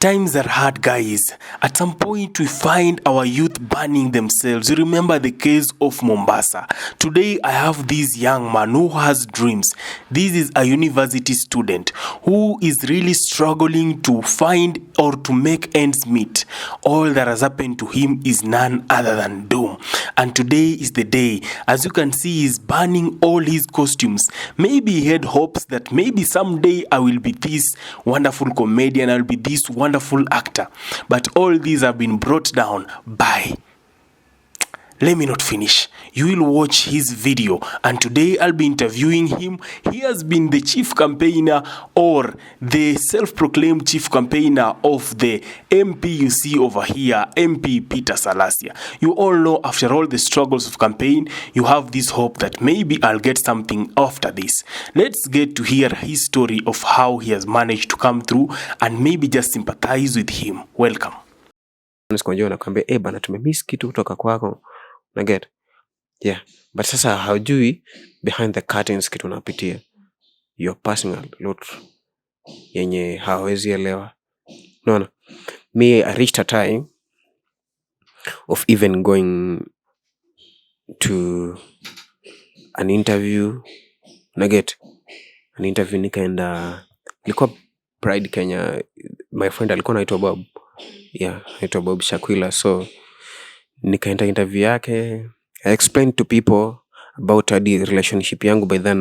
Times are hard, guys. At some point, we find our youth burning themselves. You remember the case of Mombasa. Today, I have this young man who has dreams. This is a university student who is really struggling to find or to make ends meet. All that has happened to him is none other than doom. And today is the day. As you can see, he's burning all his costumes. Maybe he had hopes that maybe someday I will be this wonderful comedian, I'll be this wonderful actor. But all these have been brought down by... Let me not finish. You will watch his video, and today I'll be interviewing him. He has been the chief campaigner or the self-proclaimed chief campaigner of the MP you see over here, MP Peter Salasia. You all know after all the struggles of campaign, you have this hope that maybe I'll get something after this. Let's get to hear his story of how he has managed to come through and maybe just sympathize with him. Welcome. Nakwambia bana tumemiss kitu kutoka kwako. Na get. Yeah. But sasa haujui behind the curtains kitu unapitia. Your personal lot yenye hawezi elewa. No. Me, I reached a time of even going to an interview. Na get. An interview nikaenda ilikuwa Pride Kenya. My friend alikuwa anaitwa Bob. Yeah, anaitwa Bob SHAKWILA. So nikaenda interview yake. I explained to people about the relationship yangu by then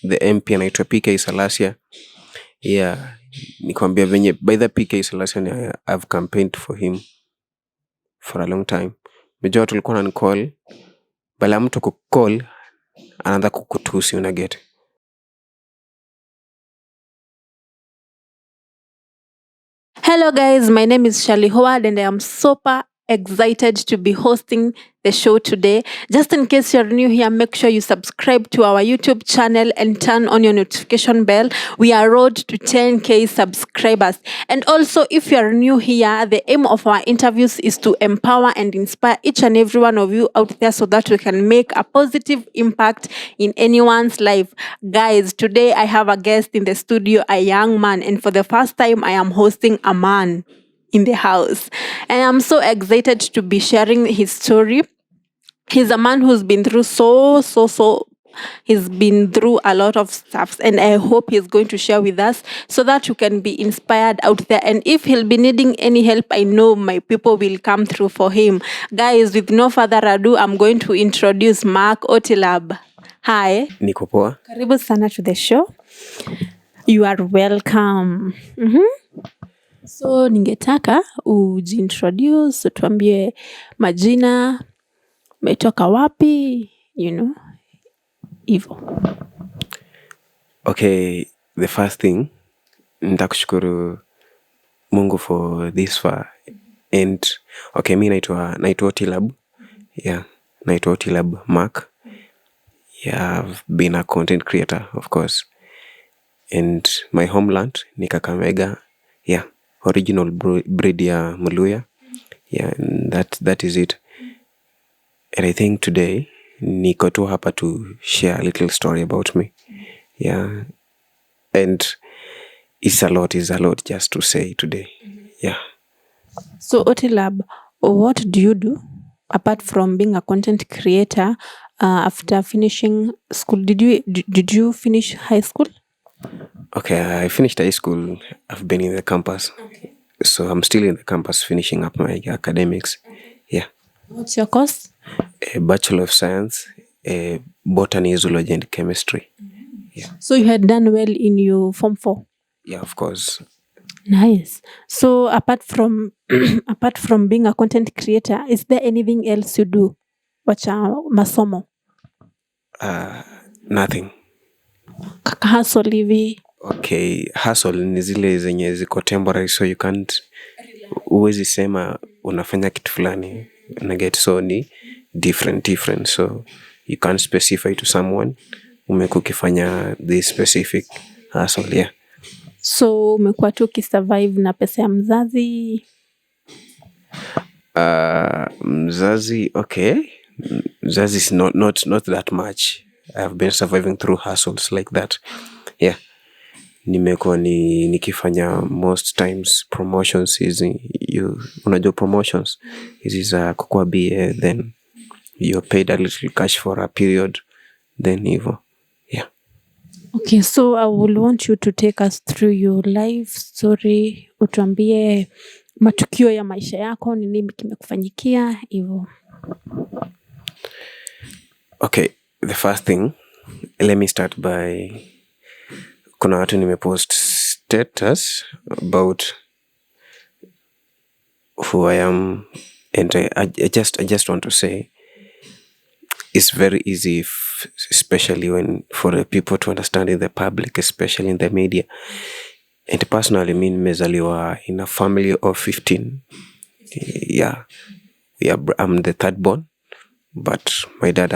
the MP anaitwa PK Salasia. Yeah, nikwambia venye by the PK Salasia I've campaigned for him for a long time. Mejua tulikuwa na call, bala mtu kukall anaanza kukutusi unaget. Hello guys, my name is Shirley Howard and I am super excited to be hosting the show today. Just in case you're new here, make sure you subscribe to our YouTube channel and turn on your notification bell. We are road to 10k subscribers. And also, if you're new here, the aim of our interviews is to empower and inspire each and every one of you out there so that we can make a positive impact in anyone's life. Guys, today I have a guest in the studio, a young man, and for the first time I am hosting a man in the house. And I'm so excited to be sharing his story. He's a man who's been through he's been through a lot of stuff, and I hope he's going to share with us so that you can be inspired out there. And if he'll be needing any help, I know my people will come through for him. Guys, with no further ado, I'm going to introduce Mark Otilab. Hi. Niko poa. Karibu sana to the show. You are welcome. So ningetaka ujiintroduce, utuambie majina, umetoka wapi, hivyo. Okay, the first thing, nitakushukuru Mungu for this far. And okay, mi naitwa Otilab. Yeah, naitwa Otilab Mark. Yeah, I've been a content creator, of course. And my homeland ni Kakamega. Yeah. Original breed ya Muluya. Yeah, and that is it. And I think today niko tu hapa to share a little story about me. Yeah. And it's a lot just to say today. Yeah. So Otilab, what do you do apart from being a content creator after finishing school? Did you finish high school? Okay, I finished high school. I've been in the campus. Okay. So I'm still in the campus finishing up my academics. Yeah. What's your course? A Bachelor of Science, Botany, Zoology and Chemistry. Yeah. So you had done well in your Form 4? Yeah, of course. Nice. So apart from being a content creator, is there anything else you do? Wacha masomo? Nothing. Hustle hivi. Okay, hustle ni zile zenye ziko temporary, so you can't uwezi sema unafanya kitu fulani na get, so ni different, so you can't specify to someone umekukifanya this specific hustle. Yeah. So umekuwa tu kisurvive na pesa ya mzazi? Mzazi, okay. Mzazi is not that much. I've been surviving through hustles like that. Yeah. nimekuwa nikifanya most times promotions hizi. Unajua promotions hizi za kukua BA, then you're paid a little cash for a period, then hivyo. Yeah. Okay, so I will want you to take us through your life story. Utuambie matukio ya maisha yako, ni nini kimekufanyikia hivyo. Okay, the first thing, let me start by, kuna watu nimepost status about who I am, and I just want to say it's very easy especially when for the people to understand in the public, especially in the media. And personally, me nimezaliwa in a family of 15. Yeah, I'm the third born, but my dad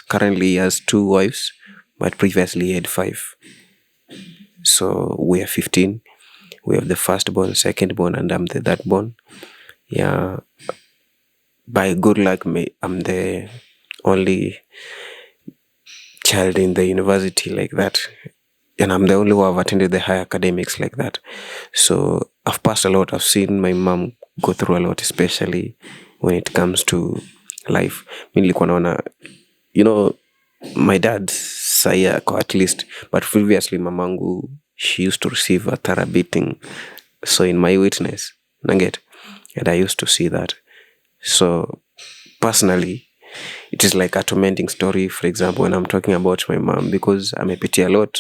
currently has 2 wives, but previously he had 5. So we are 15. We have the first born, second born, and I'm the third born. Yeah, by good luck, I'm the only child in the university like that, and I'm the only one who have attended the higher academics like that. So I've passed a lot. I've seen my mom go through a lot, especially when it comes to life. Mimi nilikuwa naona, my dad saya at least, but previously mamangu, she used to receive a thorough beating. So in my witness, and I used to see that. So personally, it is like a tormenting story, for example, when I'm talking about my mom, because I'm a pity a lot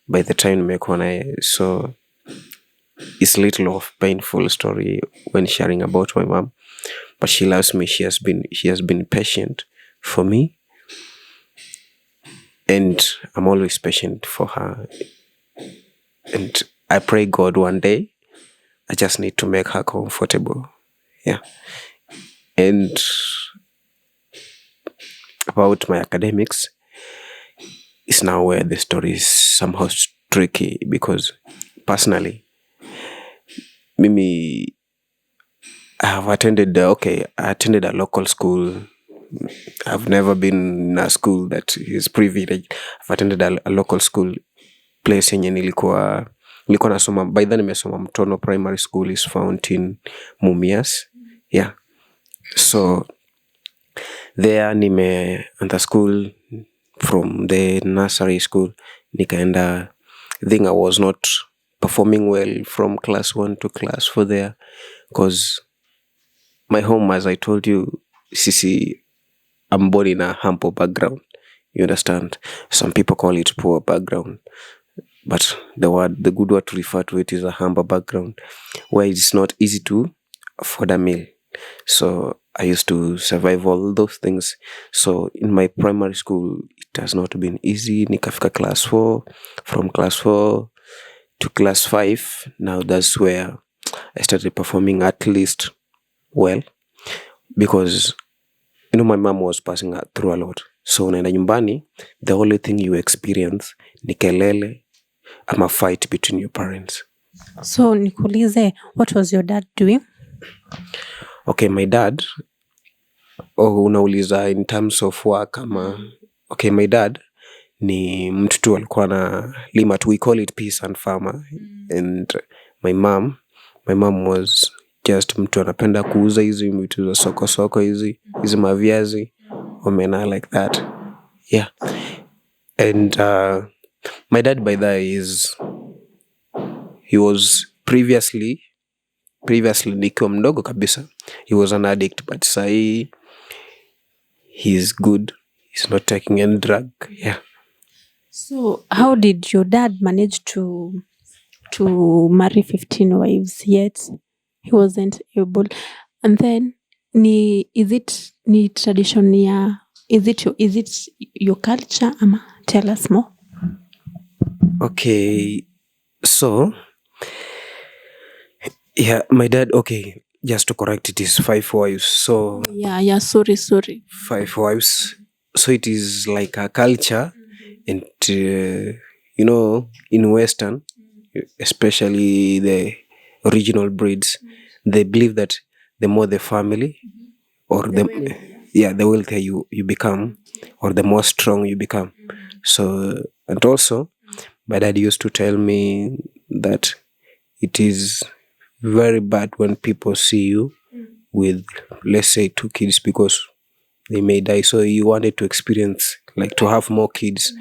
by the time so it's a little of painful story when sharing about my mom. But she loves me. She has been patient for me, and I'm always patient for her. And I pray God one day, I just need to make her comfortable. Yeah. And about my academics, is now where the story is somehow tricky, because personally, Mimi, I attended a local school. I've never been in a school that is privileged. I've attended a local school place yenye nilikuwa nasoma. By then nimesoma Mtono Primary School is found in Mumias. Yeah. So there the school, from the nursery school, nikaenda, I think I was not performing well from class 1 to class 4 there, because my home, as I told you, I'm born in a humble background. You understand? Some people call it poor background, but the good word to refer to it is a humble background, where it's not easy to afford a meal. So I used to survive all those things. So in my primary school, it has not been easy. Nikafika class 4, from class 4 to class 5. Now that's where I started performing at least well, because my mom was passing through a lot. So unaenda nyumbani, the only thing you experience ni kelele ama fight between your parents. So nikuulize, what was your dad doing? Okay, my dad, unauliza in terms of work ama? Okay, my dad ni mtu tu alikuwa na lima tu, we call it peace and farmer. And my mom was just mtu anapenda kuuza hizi vitu za soko hizi maviazi, omena, like that. Yeah. And my dad, by that, he was previously nikiwa mdogo kabisa, he was an addict, but sahi he's good. He's not taking any drug. Yeah. So how did your dad manage to marry 15 wives yet he wasn't able? And then is it tradition ya, is it your culture ama? Tell us more. Okay, so yeah, my dad, okay, just to correct, it is 5 wives. So yeah, sorry 5 wives. So it is like a culture. And in Western, especially the original breeds, they believe that the more the family, or the wealthier you become, or the more strong you become. So, and also my dad used to tell me that it is very bad when people see you with, let's say, 2 kids, because they may die. So he wanted to experience, like, to have more kids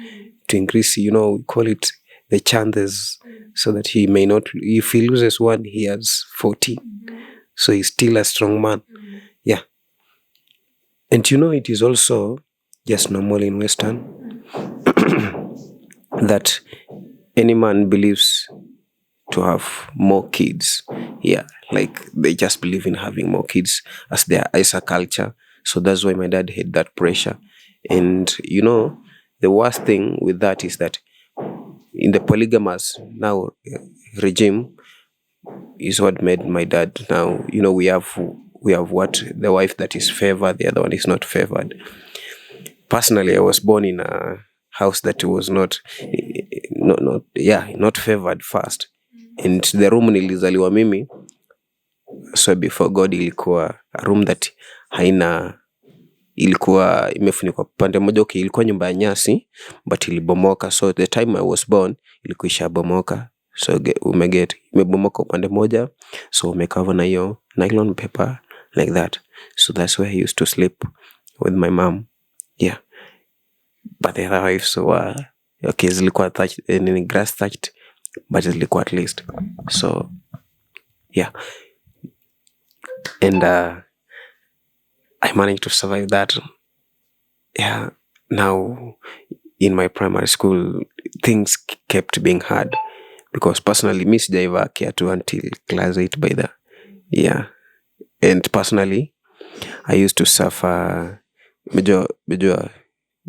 to increase, we call it the chances, so that he may not, if he loses one, he has 40. So he's still a strong man. Yeah. And it is also just normal in Western that any man believes to have more kids. Yeah, like they just believe in having more kids as as a culture. So that's why my dad had that pressure. And the worst thing with that is that in the polygamous now regime is what made my dad now, we have what, the wife that is favored, the other one is not favored. Personally, I was born in a house that was not favored first. And the room nilizaliwa mimi, so before God, ilikuwa a room that ilikuwa imefunikwa pande moja. Okay, ilikuwa nyumba ya nyasi but ilibomoka. So the time I was born ilikuwa ishabomoka. So imebomoka upande moja, so umekava na hiyo nylon paper like that. So that's where I used to sleep with my mom. Yeah. But the other wives were okay, zilikuwa grass thatched, but zilikuwa at least. So yeah. And I managed to survive that. Yeah. Now in my primary school, things kept being hard, because personally, me sijaiva kiatu until class 8 by the. Yeah. And personally, I used to suffer. Mejua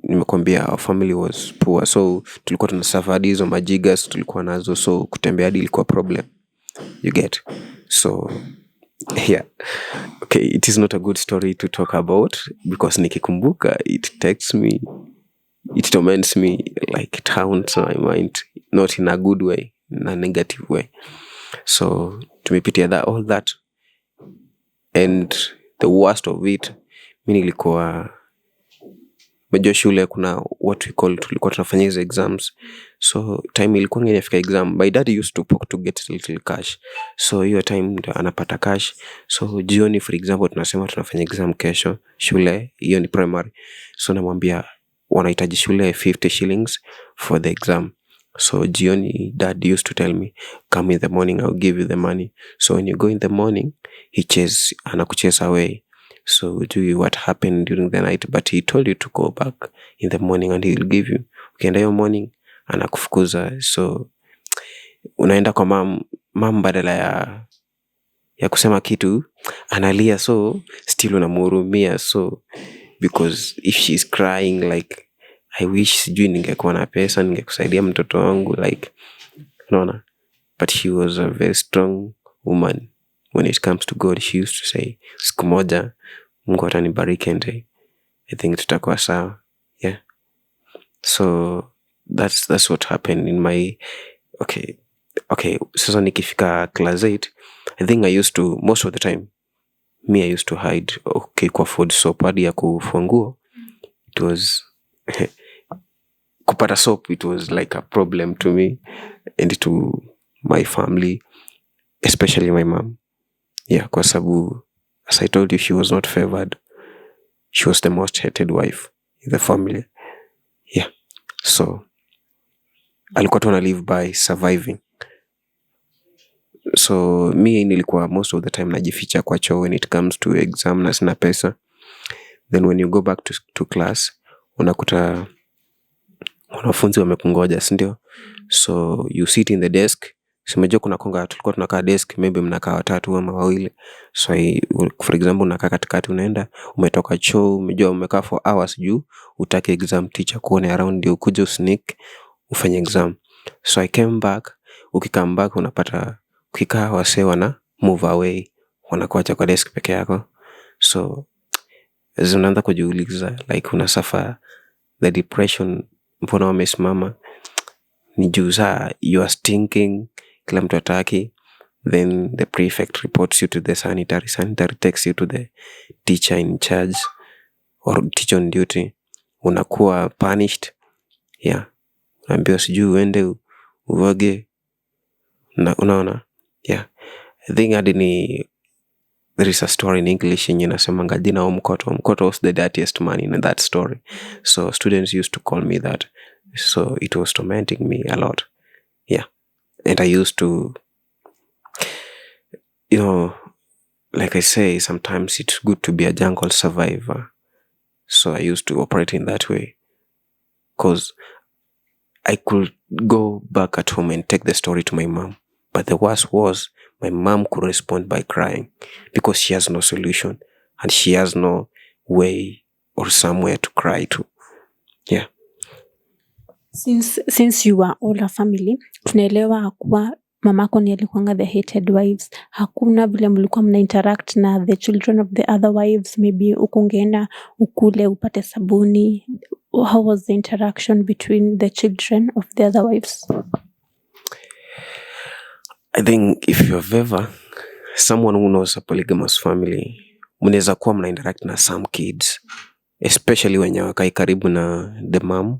nimekwambia our family was poor, so tulikuwa tunasuffer hadi hizo majigas tulikuwa nazo, so kutembea hadi ilikuwa problem. You get? So yeah. Okay, it is not a good story to talk about, because nikikumbuka it torments me, like it haunts my mind, not in a good way, in a negative way. So tumepitia all that, and the worst of it, mimi nilikuwa mejua shule kuna what we call, tulikuwa tunafanya hizo exams. So time ilikuwa ingefika exam, my dad used to poke to get a little cash. So hiyo time anapata cash. So jioni, for example, tunasema tunafanya exam kesho shule, hiyo ni primary. So namwambia wanahitaji shule 50 shillings for the exam. So jioni, dad used to tell me, come in the morning, I'll give you the money. So when you go in the morning, anakuchase away. So do you what happened during the night, but he told you to go back in the morning and he'll give you. Ukienda hiyo morning anakufukuza. So unaenda kwa mam badala ya kusema kitu analia, so still unamhurumia. So because if she's crying, like I wish sijui ningekuwa na pesa ningekusaidia mtoto wangu, like unaona. But she was a very strong woman when it comes to God. She used to say, siku moja Mungu atanibariki and I think tutakuwa sawa. Yeah. So that's what happened in my okay. Sasa nikifika class 8, I think I used to, most of the time I used to hide kwa food soap hadi ya kufua nguo. It was kupata soap, it was like a problem to me and to my family, especially my mom. Yeah, kwa sababu, as I told you, she was not favored. She was the most hated wife in the family. Yeah. So alikuwa tu live by surviving. So me nilikuwa most of the time najificha kwa choo when it comes to exam na sina pesa. Then when you go back to class, unakuta wanafunzi wamekungoja, si ndio? So you sit in the desk. Simejua tulikuwa tunakaa desk, maybe mnakaa 3 ama 2. So for example, unakaa katikati, unaenda umetoka choo, umejua umekaa for hours juu utake exam teacher kuone around, ndio ukuje usneak ufanye exam. So I came back. Ukikam back unapata ukikaa wase wana move away, wanakuacha kwa desk peke yako. So unaanza kujiuliza, like unasuffer the depression, mbona wamesimama? Ni juu saa you are stinking, kila mtu ataki. Then the prefect reports you to the sanitary takes you to the teacher in charge or teacher on duty. Unakuwa punished. Yeah. Unaambiwa sijui uende uoge na unaona. Yeah, I think hadi ni there is a story in English yenye inasemanga jina Mkoto. Mkoto was the dirtiest man in that story. So students used to call me that. So it was tormenting me a lot. Yeah. And I used to, like I say, sometimes it's good to be a jungle survivor. So I used to operate in that way. Because I could go back at home and take the story to my mom. But the worst was my mom could respond by crying because she has no solution and she has no way or somewhere to cry to. Yeah. Since you are all a family, tunaelewa kuwa mamako ni alikuanga the hated wives. Hakuna vile mlikuwa mna interact na the children of the other wives, maybe ukungeenda ukule upate sabuni. How was the interaction between the children of the other wives? I think if you have ever someone who knows a polygamous family, mnaweza kuwa mna interact na some kids, especially wenye wakai karibu na the mom,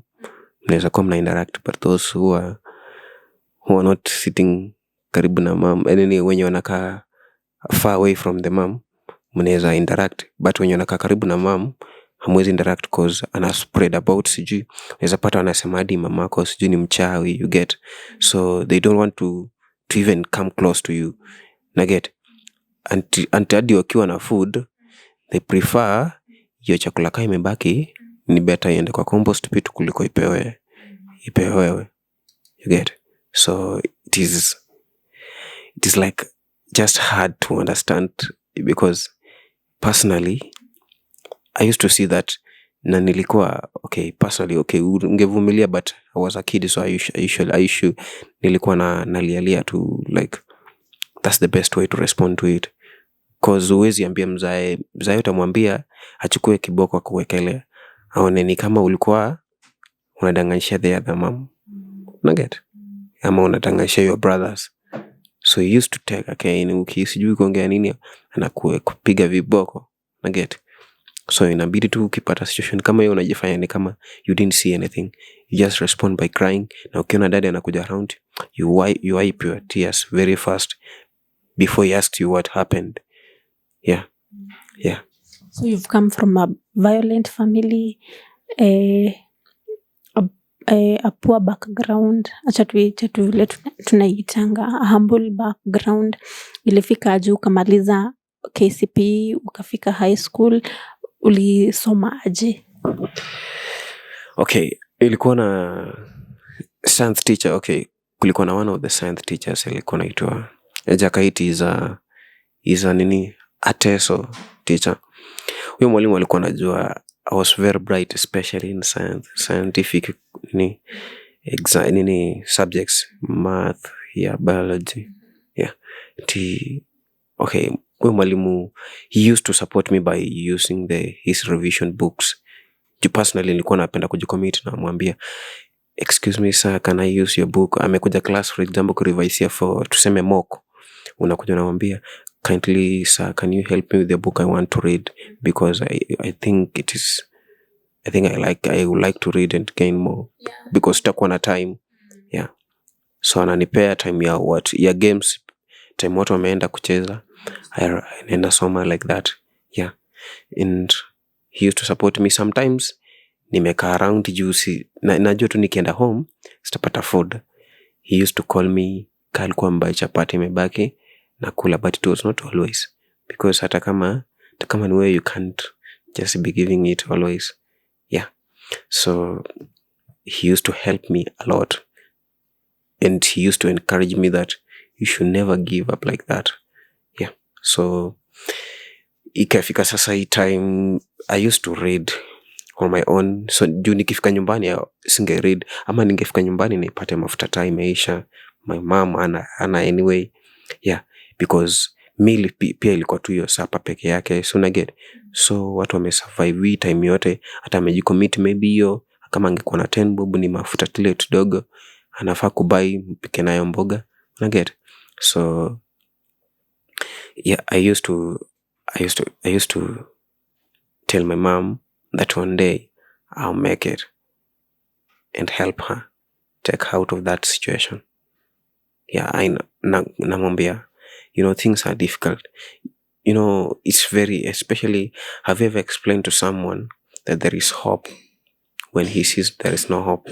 mnaweza kuwa mna interact, but those who are not sitting karibu na mom, yani wenye wanakaa far away from the mom, mnaweza interact, but wenye wanakaa karibu na mom hamwezi interact cause ana spread about sijui, unaweza pata wanasema hadi mamako sijui ni mchawi, you get, so they don't want to even come close to you, na get, until hadi wakiwa na food they prefer hiyo chakula kama imebaki ni better iende kwa compost pit kuliko ipewe wewe, you get. So it is like just hard to understand because personally I used to see that, na nilikuwa personally ungevumilia, but I was a kid, so I usually nilikuwa nalialia to like that's the best way to respond to it, cause uwezi ambia mzae utamwambia achukue kiboko kuwekelea, aone ni kama ulikuwa unadanganyisha the other mom, na get, ama unadanganyisha your brothers. So he used to take ukisijui kuongea nini anakupiga viboko, na get. So inabidi tu ukipata situation kama hiyo unajifanya ni kama you didn't see anything, you just respond by crying, na ukiona dad anakuja around you wipe your tears very fast before he asks you what happened. Yeah. So you've come from a violent family, a poor background, acha tu vile tunaitanga a humble background. Ilifika aje ukamaliza KCPE ukafika high school, ulisoma aje? Ilikuwa na science teacher. Kulikuwa na one of the science teachers alikuwa anaitwa Jakaiti, is a Ateso teacher. Huyo mwalimu alikuwa anajua I was very bright, especially in scientific subjects, math, biology. Huyo mwalimu, he used to support me by using his revision books. Personally nilikuwa napenda kujicommit na mwambia, excuse me sir, can I use your book? Amekuja class for example kurevise for tuseme mock, unakuja namwambia, kindly sir, can you help me with the book I want to read, because I think I would like to read and gain more, because sitakuwa na time. So ananipea time ya games, time watu wameenda kucheza, naenda soma like that. And he used to support me. Sometimes nimekaa around juicy najua tu nikienda home sitapata food. He used to call me, kalikuwa mbai chapati imebaki na kula, but it was not always, because hata kama ni wewe, you can't just be giving it always. So he used to help me a lot, and he used to encourage me that you should never give up like that. So ikafika sasa hii time I used to read on my own. So juu nikifika nyumbani singe read, ama ningefika nyumbani nipate mafuta taa imeisha, my mom ana anyway. Because meal pia ilikuwa tu hiyo sapa peke yake, so get. So watu wamesurvive hii time yote, hata amejicommit maybe hiyo kama angekuwa na 10 bob ni mafuta tile kidogo anafaa kubai mpike nayo mboga, na get. So I used to tell my mom that one day I'll make it and help her take her out of that situation. Yeah, namwambia, things are difficult. It's very, especially, have you ever explained to someone that there is hope when he sees there is no hope?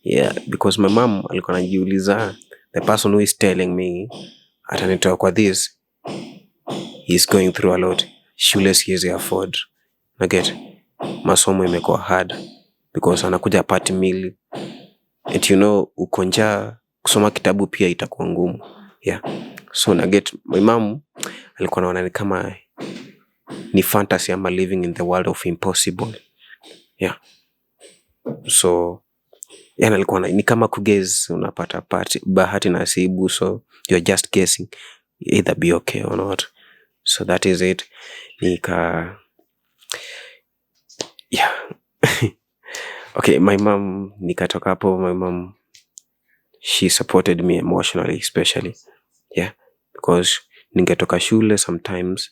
Yeah, because my mom alikuwa anajiuliza, the person who is telling me atanitoa kwa this, he's going through a lot. Shule siwezi afford. Naget, masomo imekuwa hard because anakuja party meal, and uko njaa, kusoma kitabu pia itakuwa ngumu. Yeah, so naget, my mom alikuwa anaona ni kama ni fantasy ama living in the world of impossible. Yeah, so alikuwa ni kama kuguess, unapata bahati nasibu, so you're just guessing either be okay or not. So that is it. Yeah. Okay, my mom, nikatoka hapo, my mom, she supported me emotionally, especially. Yeah, because ningetoka shule sometimes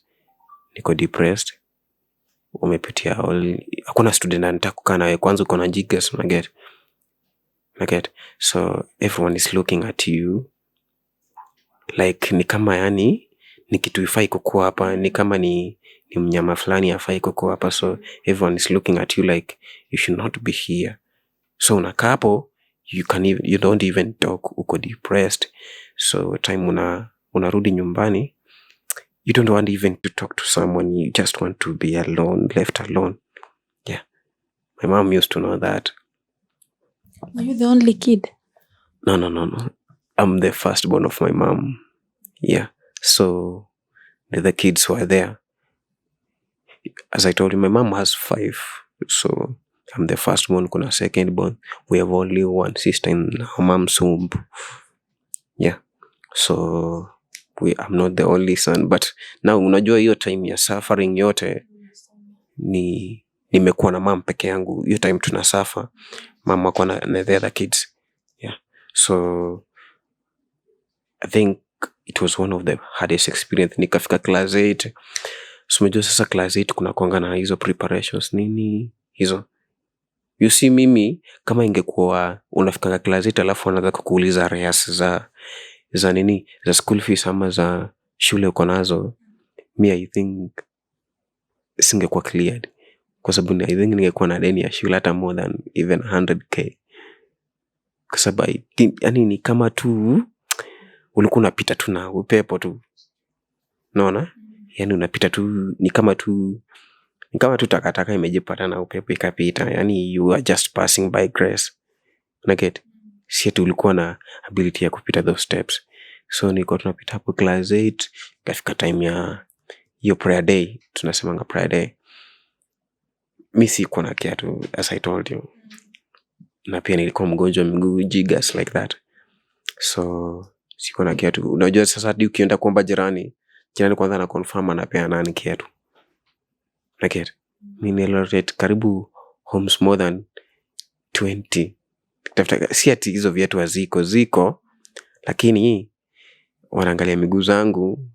niko depressed. Umepitia hakuna student anataka nawe, kwanza uko na jigas, unaget. So everyone is looking at you like ni kama ni kitu ifai kukuwa hapa, ni kama ni mnyama fulani afai kukuwa hapa. So everyone is looking at you like you should not be here. So unakaa hapo, you don't even talk, uko depressed. So time unarudi nyumbani, you don't want even to talk to someone, you just want to be alone, left alone. Yeah, my mom used to know that. Are you the only kid? No, I'm the firstborn of my mom. Yeah, so the other kids were there. As I told you, my mom has 5, so I'm the firstborn, kuna secondborn. We have only one sister in our mom's womb. Yeah, so I'm not the only son, but now unajua hiyo time ya suffering yote nimekuwa na mom peke yangu. Hiyo time tunasuffer, mama kwa na the other kids. Yeah, so I think it was one of the hardest experience. Nikafika class 8. So unajua sasa class 8 kuna kuanga na hizo preparations nini hizo. You see, mimi kama ingekuwa unafika class 8 alafu anaanza kukuuliza reas za nini, za school fees ama za shule uko nazo, me I think singekuwa cleared, kwa sababu I think ningekuwa na deni ya shule hata more than even 100k, kwa sababu yani ni kama tu ulikuwa unapita tu na upepo tu, unaona, yani unapita tu, ni kama tu takataka imejipata na upepo ikapita, yani you are just passing by grace. Unaget, si eti ulikuwa na ability ya kupita those steps. So niko tunapita hapo class 8, kafika time ya hiyo prayer day, tunasemanga prayer day. Mimi sikuwa na kiatu, as I told you, na pia nilikuwa mgonjwa miguu, jigas like that. So sikuwa na kiatu. Unajua sasa hadi ukienda kuomba jirani kwanza na confirm anapea nani kiatu. Unaget, mimi nililete karibu homes more than 20. Si ati hizo viatu haziko, lakini wanaangalia miguu zangu,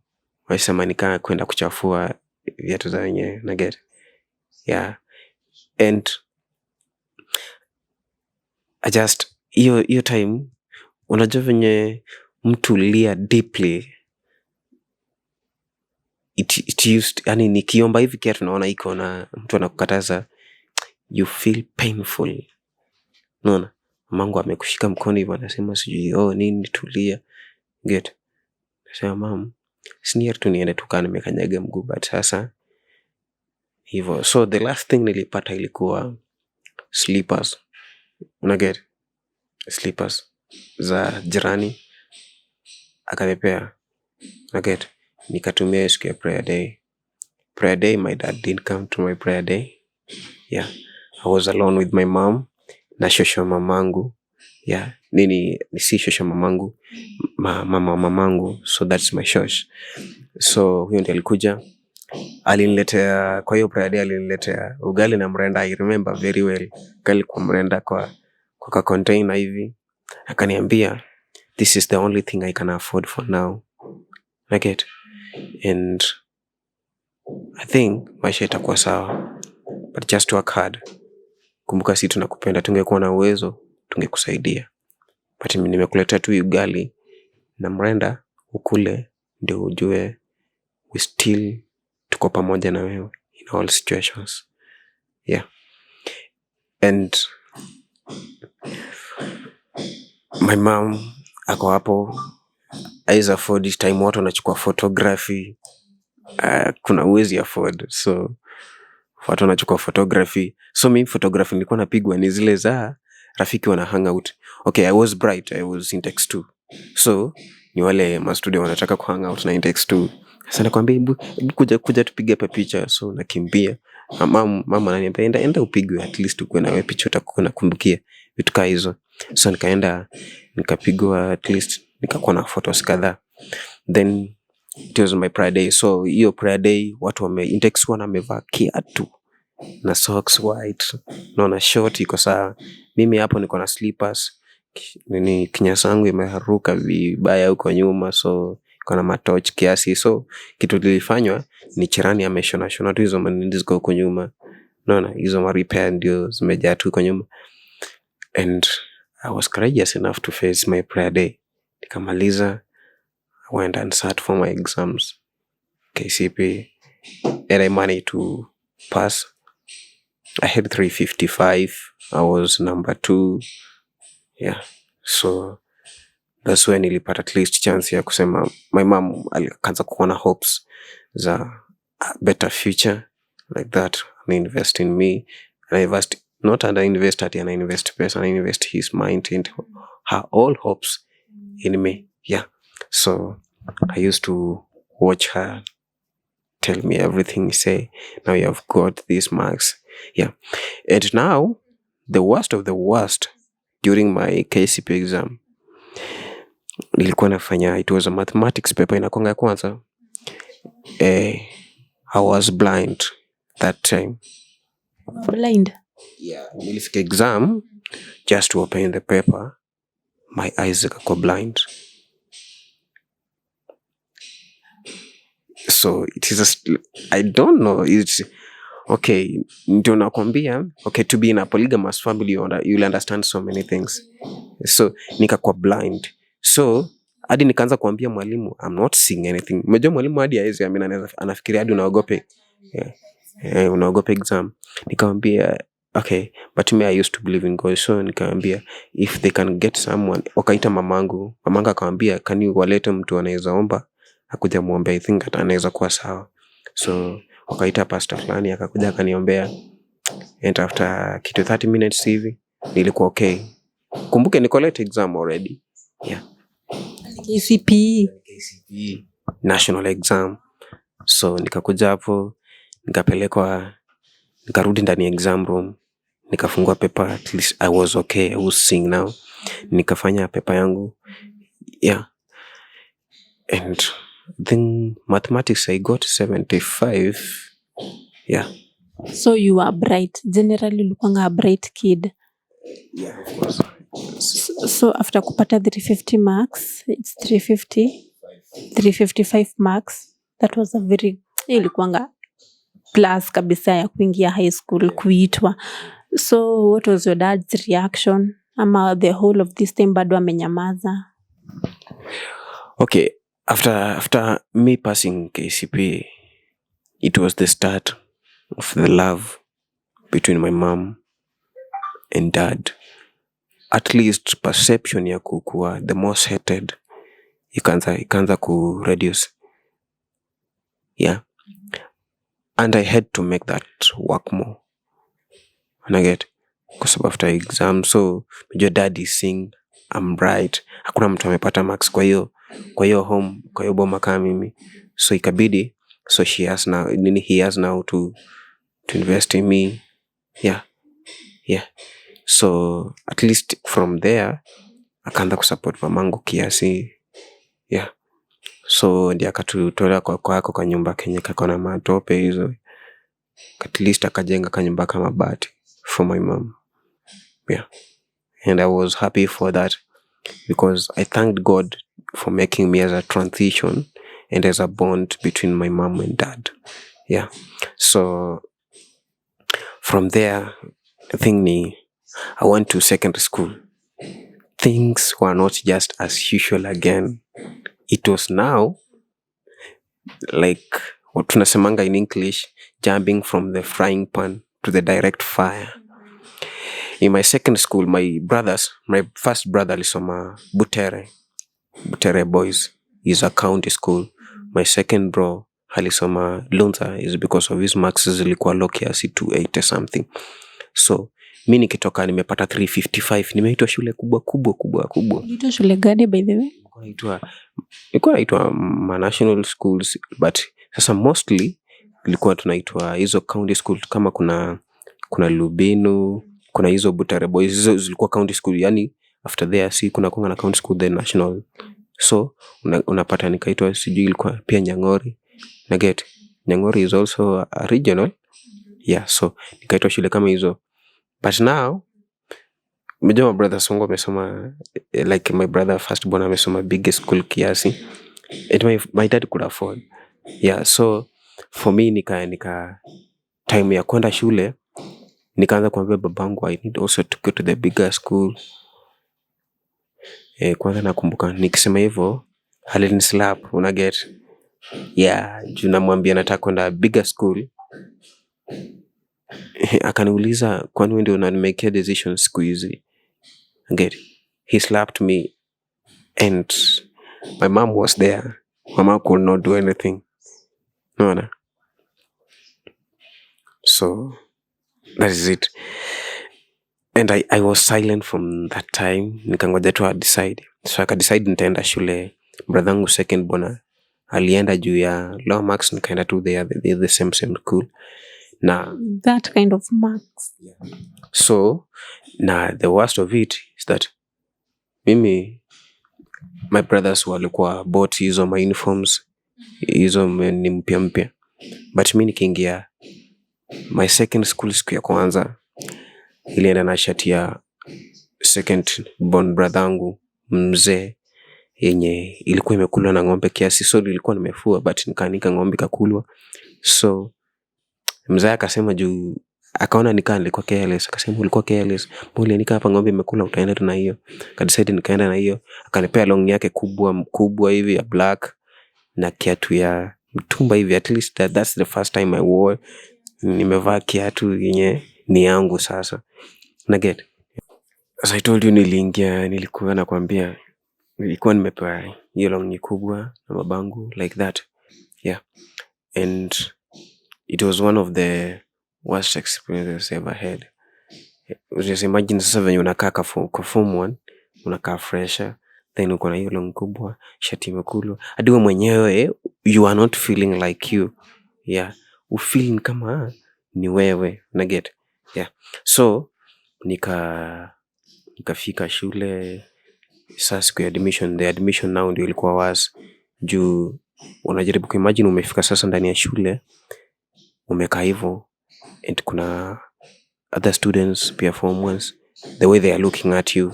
wasema nikaa kwenda kuchafua viatu za wenyewe. Unaget, yeah. And I just hiyo time, unajua venye mtu lia deeply, it used, yani nikiomba hivi kiatu naona iko na mtu anakukataza, you feel painful. Unaona, mamangu amekushika mkono hivyo, anasema sijui nini, tulia. Get, nasema mom, sini tu niende tukaa nimekanyaga mguu, but sasa hivyo. So the last thing nilipata ilikuwa slippers. Unaget, slippers za jirani akanipea. Unaget, nikatumia siku ya prayer day. My dad didn't come to my prayer day. Yeah, I was alone with my mom na shosho mamangu. Yeah, ni si shosho mamangu, mama mamangu, so that's my shosh. So huyo ndiye alikuja, aliniletea kwa hiyo prayer day, aliniletea ugali na mrenda. I remember very well, ugali kwa mrenda kwa container hivi. Akaniambia, this is the only thing I can afford for now. Unaget, and I think maisha itakuwa sawa, but just work hard. Kumbuka si tunakupenda, tungekuwa na uwezo tungekusaidia, but mimi nimekuletea tu ugali na mrenda ukule ndio ujue we still tuko pamoja na wewe in all situations. Yeah. And my mom ako hapo aiza afford this time watu wanachukua photography. Kuna uwezi afford, so watu wanachukua photography. So mimi photography nilikuwa napigwa ni zile za rafiki wana hang out. Okay, I was bright, I was in text 2. So ni wale ma studio wanataka ku hang out na in text 2. Sasa nakwambia hebu kuja tupige hapa picha. So nakimbia. Mama ananiambia enda upigwe, at least ukuwe na wewe picha utakuwa nakumbukia vitu kama hizo. So nikaenda nikapigwa, at least nikakuwa na photos kadhaa. Then it was my prayer day. So hiyo prayer day watu wame index 1 amevaa kiatu na socks white, na short iko sawa. Mimi hapo niko na slippers, nini kinyasa yangu imeharuka vibaya huko nyuma, so iko na matoch kiasi. So kitu kilifanywa ni cherani ameshona tu hizo manini ziko huko nyuma, naona hizo ma repair ndio zimejaa tu huko nyuma. And I was courageous enough to face my prayer day. Nikamaliza, I went and sat for my exams KCP, and I managed to pass. I had 355. I was number 2. Yeah. So that's when nilipata at least chance ya kusema. My mom alianza kuona hopes za a better future like that, and invest in me. And I invest, not and I invest at and I invest person, I invest his mind and her all hopes in me. Yeah. So I used to watch her tell me everything, say, now you have got these marks. Yeah. And now, the worst of the worst, during my KCP exam, nilikuwa nafanya, it was a mathematics paper inakuanga ya kwanza. I was blind that time. Blind? Yeah. Nilifika exam, just to open the paper, my eyes zikakuwa blind. So it is I don't know, it's okay, ndio nakwambia, okay, to be in a polygamous family you'll understand so many things. So nikakuwa blind. So hadi nikaanza kuambia mwalimu I'm not seeing anything. Umejua mwalimu hadi haezi anafikiria hadi unaogope. Unaogope exam. Nikamwambia okay, but me I used to believe in God. So nikamwambia if they can get someone, wakaita mamangu akamwambia can you walete mtu anaweza omba akuja muombe, I think anaweza kuwa sawa. So wakaita pastor fulani akakuja akaniombea, and after kitu 30 minutes hivi nilikuwa okay. Kumbuke niko late exam already. Yeah. KCPE national exam. So nikakuja hapo, nikarudi ndani ya exam room, nikafungua paper, at least I was okay, I was seeing now. Nikafanya paper yangu. Yeah. And then mathematics I got 75. Yeah. So you were bright. Generally ulikuwa a bright kid. Yeah, of course. So after kupata 350 marks, it's 355 marks. That was a very, ilikuwa plus kabisa ya kuingia high school kuitwa. So what was your dad's reaction? Ama the whole of this time bado amenyamaza? Okay, after me passing KCP, it was the start of the love between my mom and dad. At least perception ya kukua the most hated ikaanza ku reduce. Yeah. And I had to make that work more. And I get, because after exam, so your dad is saying I'm bright, hakuna mtu amepata marks kwa hiyo home, kwa hiyo boma kama mimi. So ikabidi, so he has now to invest in me. Yeah. So at least from there akaanza kusupport mamangu kiasi. Yeah. So ndiye akatutolea kwa nyumba Kenya kako na matope hizo. At least akajenga kanyumba kama bati for my mom. Yeah. And I was happy for that, because I thanked God for making me as a transition and as a bond between my mom and dad. Yeah. So from there, I think I went to secondary school. things were not just as usual again. It was now like what tunasemanga in English, jumping from the frying pan to the direct fire. In my second school, my first brother alisoma Butere Boys is a county school. My second bro alisoma Lunza is because of his marks zilikuwa low kiasi 280 something. So mi nikitoka nimepata 355, nimeitwa shule kubwa. Uliitwa shule gani by the way? Ilikuwa naitwa national schools, but sasa mostly ilikuwa tunaitwa hizo county school. Kama kuna Lubinu, kuna hizo Butere Boys, hizo zilikuwa county school. Yani after there kuna na county school then national. So unapata nikaitwa, sijui ilikuwa pia Nyang'ori. Nyang'ori is also a regional. Yeah, so nikaitwa shule kama hizo. But now my brother Songo amesoma, like my brother first born amesoma biggest school kiasi. My dad could afford. Yeah, so for me nika time ya kwenda shule nikaanza kuambia babangu I need also to go to the bigger school. Kwanza nakumbuka nikisema hivyo alinislap, yeah, juu namwambia nataka kwenda bigger school. Akaniuliza kwani wewe ndio unanimake decisions siku hizi? He slapped me and my mom was there. My mom could not do anything. No. So that is it. And I was silent from that time. Nikangoja tu decide. So decide nitaenda shule. Brothangu second born alienda juu ya low marks, nikaenda tu the same school. Na that kind of marks. Yeah. So na the worst of it is that mimi, my brothers walikuwa bought hizo my uniforms, hizo ni mpya. But mimi nikiingia my second school siku ya kwanza ilienda na shati ya second born brothangu mzee yenye ilikuwa imekulwa na ng'ombe kiasi. So nilikuwa nimefua but nikaanika ng'ombe kakulwa. So mzee akasema juu akaona nilikuwa careless, akasema ulikuwa careless, mbona nika hapa ng'ombe imekula, utaenda tu na hiyo. Akadecide nikaenda na hiyo. Akanipea long yake kubwa hivi ya black na kiatu ya mtumba hivi. At least that's the first time I wore. Nimevaa kiatu yenye ni yangu sasa. As I told you, nilikuwa nakwambia nilikuwa nimepewa hiyo long kubwa na babangu like that. Yeah. And it was one of the worst experiences I ever had. Just imagine sasa venye unakaa kwa form 1, unakaa fresher, then uko na hiyo long kubwa, shati imekulwa. Hadi wewe mwenyewe you are not feeling like you. Yeah. Ufeel kama ni wewe. Yeah. So nikafika shule sasa siku ya admission. The admission now ndio ilikuwa worse. Juu unajaribu kuimagine umefika sasa ndani ya shule, umekaa hivyo and kuna other students pia form ones, the way they are looking at you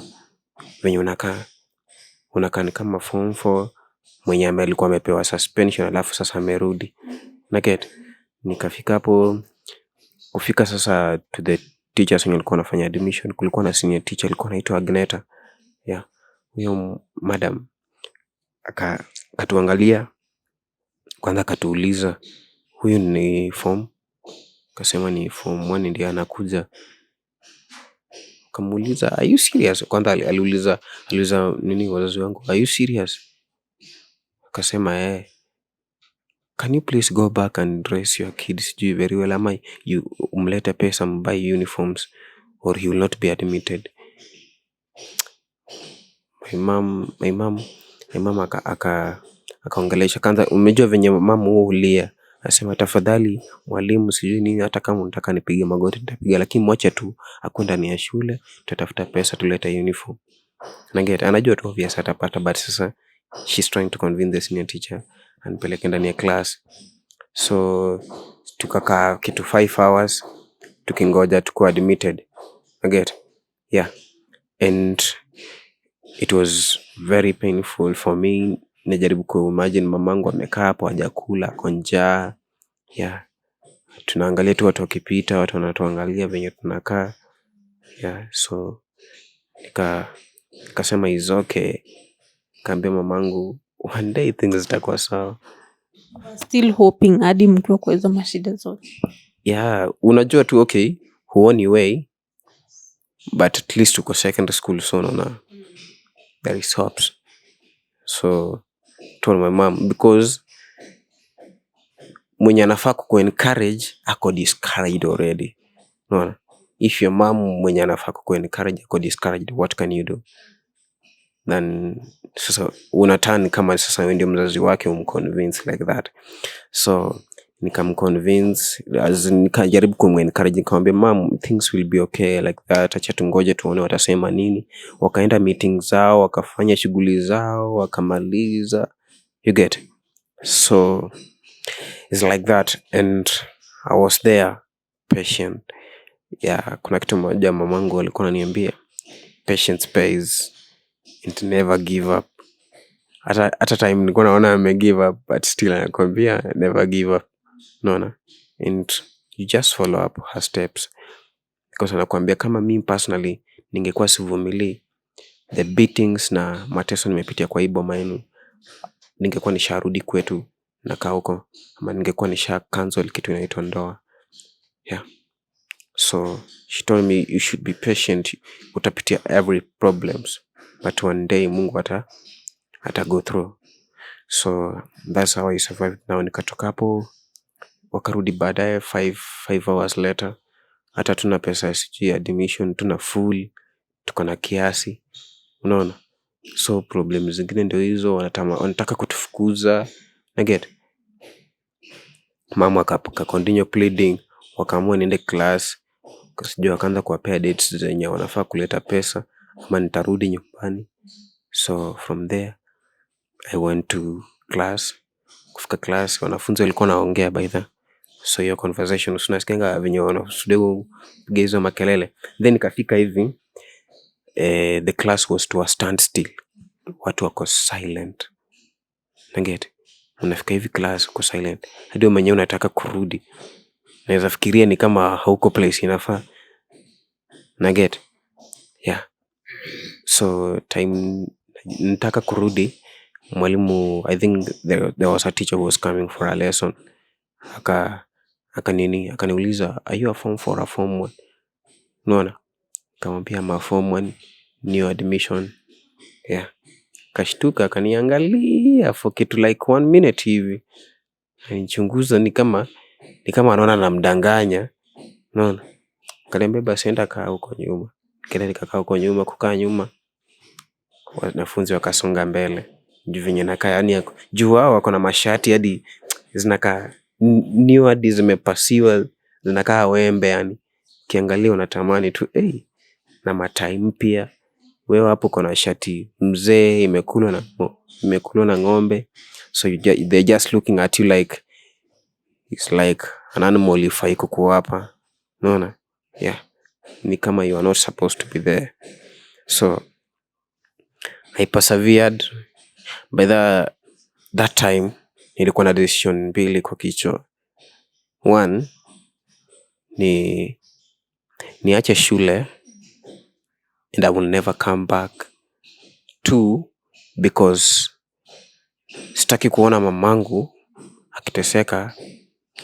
when unakaa ni kama form 4 mwenye alikuwa amepewa suspension alafu sasa amerudi. Nikafika hapo, kufika sasa to the teachers wenye walikuwa wanafanya admission. Kulikuwa na senior teacher alikuwa anaitwa Agneta. Yeah, huyo madam akatuangalia kwanza, akatuuliza huyu ni form, akasema ni form 1 ndiye anakuja. Kamuuliza are you serious? Kwanza aliuliza nini wazazi wangu, are you serious? Akasema can you please go back and dress your kids very well, ama you umlete pesa mbuy uniforms or he will not be admitted. My mom akaongelesha kwanza. Umejua venye mama huo ulia, asema tafadhali mwalimu, sijui nini, hata kama unataka nipige magoti nitapiga, lakini mwache tu akwenda ndani ya shule, tutafuta pesa tulete uniform. Anajua tu obvious atapata, but sasa she's trying to convince the senior teacher anipeleke ndani ya class. So tukakaa kitu 5 hours tukingoja tuko admitted. Yeah. And it was very painful for me. Najaribu kuimagine mamangu amekaa hapo hajakula, kwa njaa. Yeah. Tunaangalia tu watu wakipita, watu wanatuangalia venye tunakaa. Yeah, so Nikasema is okay. Kaambia mamangu one day things zitakuwa sawa. Still hoping hadi mkiwa kwa hizo mashida zote. Yeah, unajua tu okay, huoni way, but at least uko secondary school, so unaona there is hopes. So told my mom, because mwenye anafaa kuencourage ako discouraged already. Unaona? If your mom mwenye anafaa kuencourage ako discouraged, what can you do? Then sasa unatani kama sasa wewe ndio mzazi wake umconvince like that. So nikamconvince, nikajaribu kumencourage, nikamwambia mom, things will be okay like that, acha tungoje tuone watasema nini. Wakaenda meeting zao, wakafanya shughuli zao, wakamaliza, you get. So it's like that, and I was there patient. Yeah, kuna kitu moja mamangu alikuwa ananiambia, patience pays and never give up. Hata time nilikuwa naona ame give up, but still anakuambia never give up. Unaona? And you just follow up her steps, because anakuambia kama mimi personally ningekuwa sivumilii the beatings na mateso nimepitia kwa hii boma yenu, ningekuwa nisharudi kwetu na kaa huko, ama ningekuwa nisha cancel kitu inaitwa ndoa. Yeah. So she told me you should be patient, utapitia every problems, but one day Mungu ata go through. So that's how I survived. Now nikatoka hapo, wakarudi baadaye 5 hours later, hata tuna pesa sijui admission, tuna full, tuko na kiasi, unaona. So problems zingine ndio hizo, wanataka kutufukuza, I get. Mama continue pleading, wakaamua niende class, sijui wakaanza kuwapea dates zenye wanafaa kuleta pesa ama nitarudi nyumbani. So from there I went to class. Kufika class, wanafunzi walikuwa naongea by the, so your conversation unasikianga venye wanasudia hizo makelele. Then nikafika hivi, the class was to a standstill, watu wako silent, naget. Unafika hivi class uko silent, hadi mwenyewe unataka kurudi, naweza fikiria ni kama hauko place inafaa, naget. Yeah. So time nitaka kurudi, mwalimu, I think there was a teacher who was coming for a lesson. Akaniuliza, are you a form 4 or a form 1? Unaona? Nikamwambia I'm a form 1, new admission. Yeah. Kashtuka, akaniangalia for kitu like 1 minute hivi. Anichunguza ni kama anaona namdanganya. Unaona? Akaniambia basi enda kaa huko nyuma. Kile nikakaa huko nyuma, kukaa nyuma, wanafunzi wakasonga mbele. Juu venye nakaa, yani juu wao wako na mashati hadi zinakaa new, hadi zimepasiwa, zinakaa wembe, yani kiangalia unatamani tu na matai mpya. Wewe hapo kuna shati mzee imekulwa na ng'ombe, so they're just looking at you like it's like an animal if haiko kuwa hapa. Unaona? Yeah, ni kama you are not supposed to be there. So I persevered. By that time nilikuwa na decision mbili kwa kichwa. One, niache shule and I will never come back. Two, because sitaki kuona mamangu akiteseka,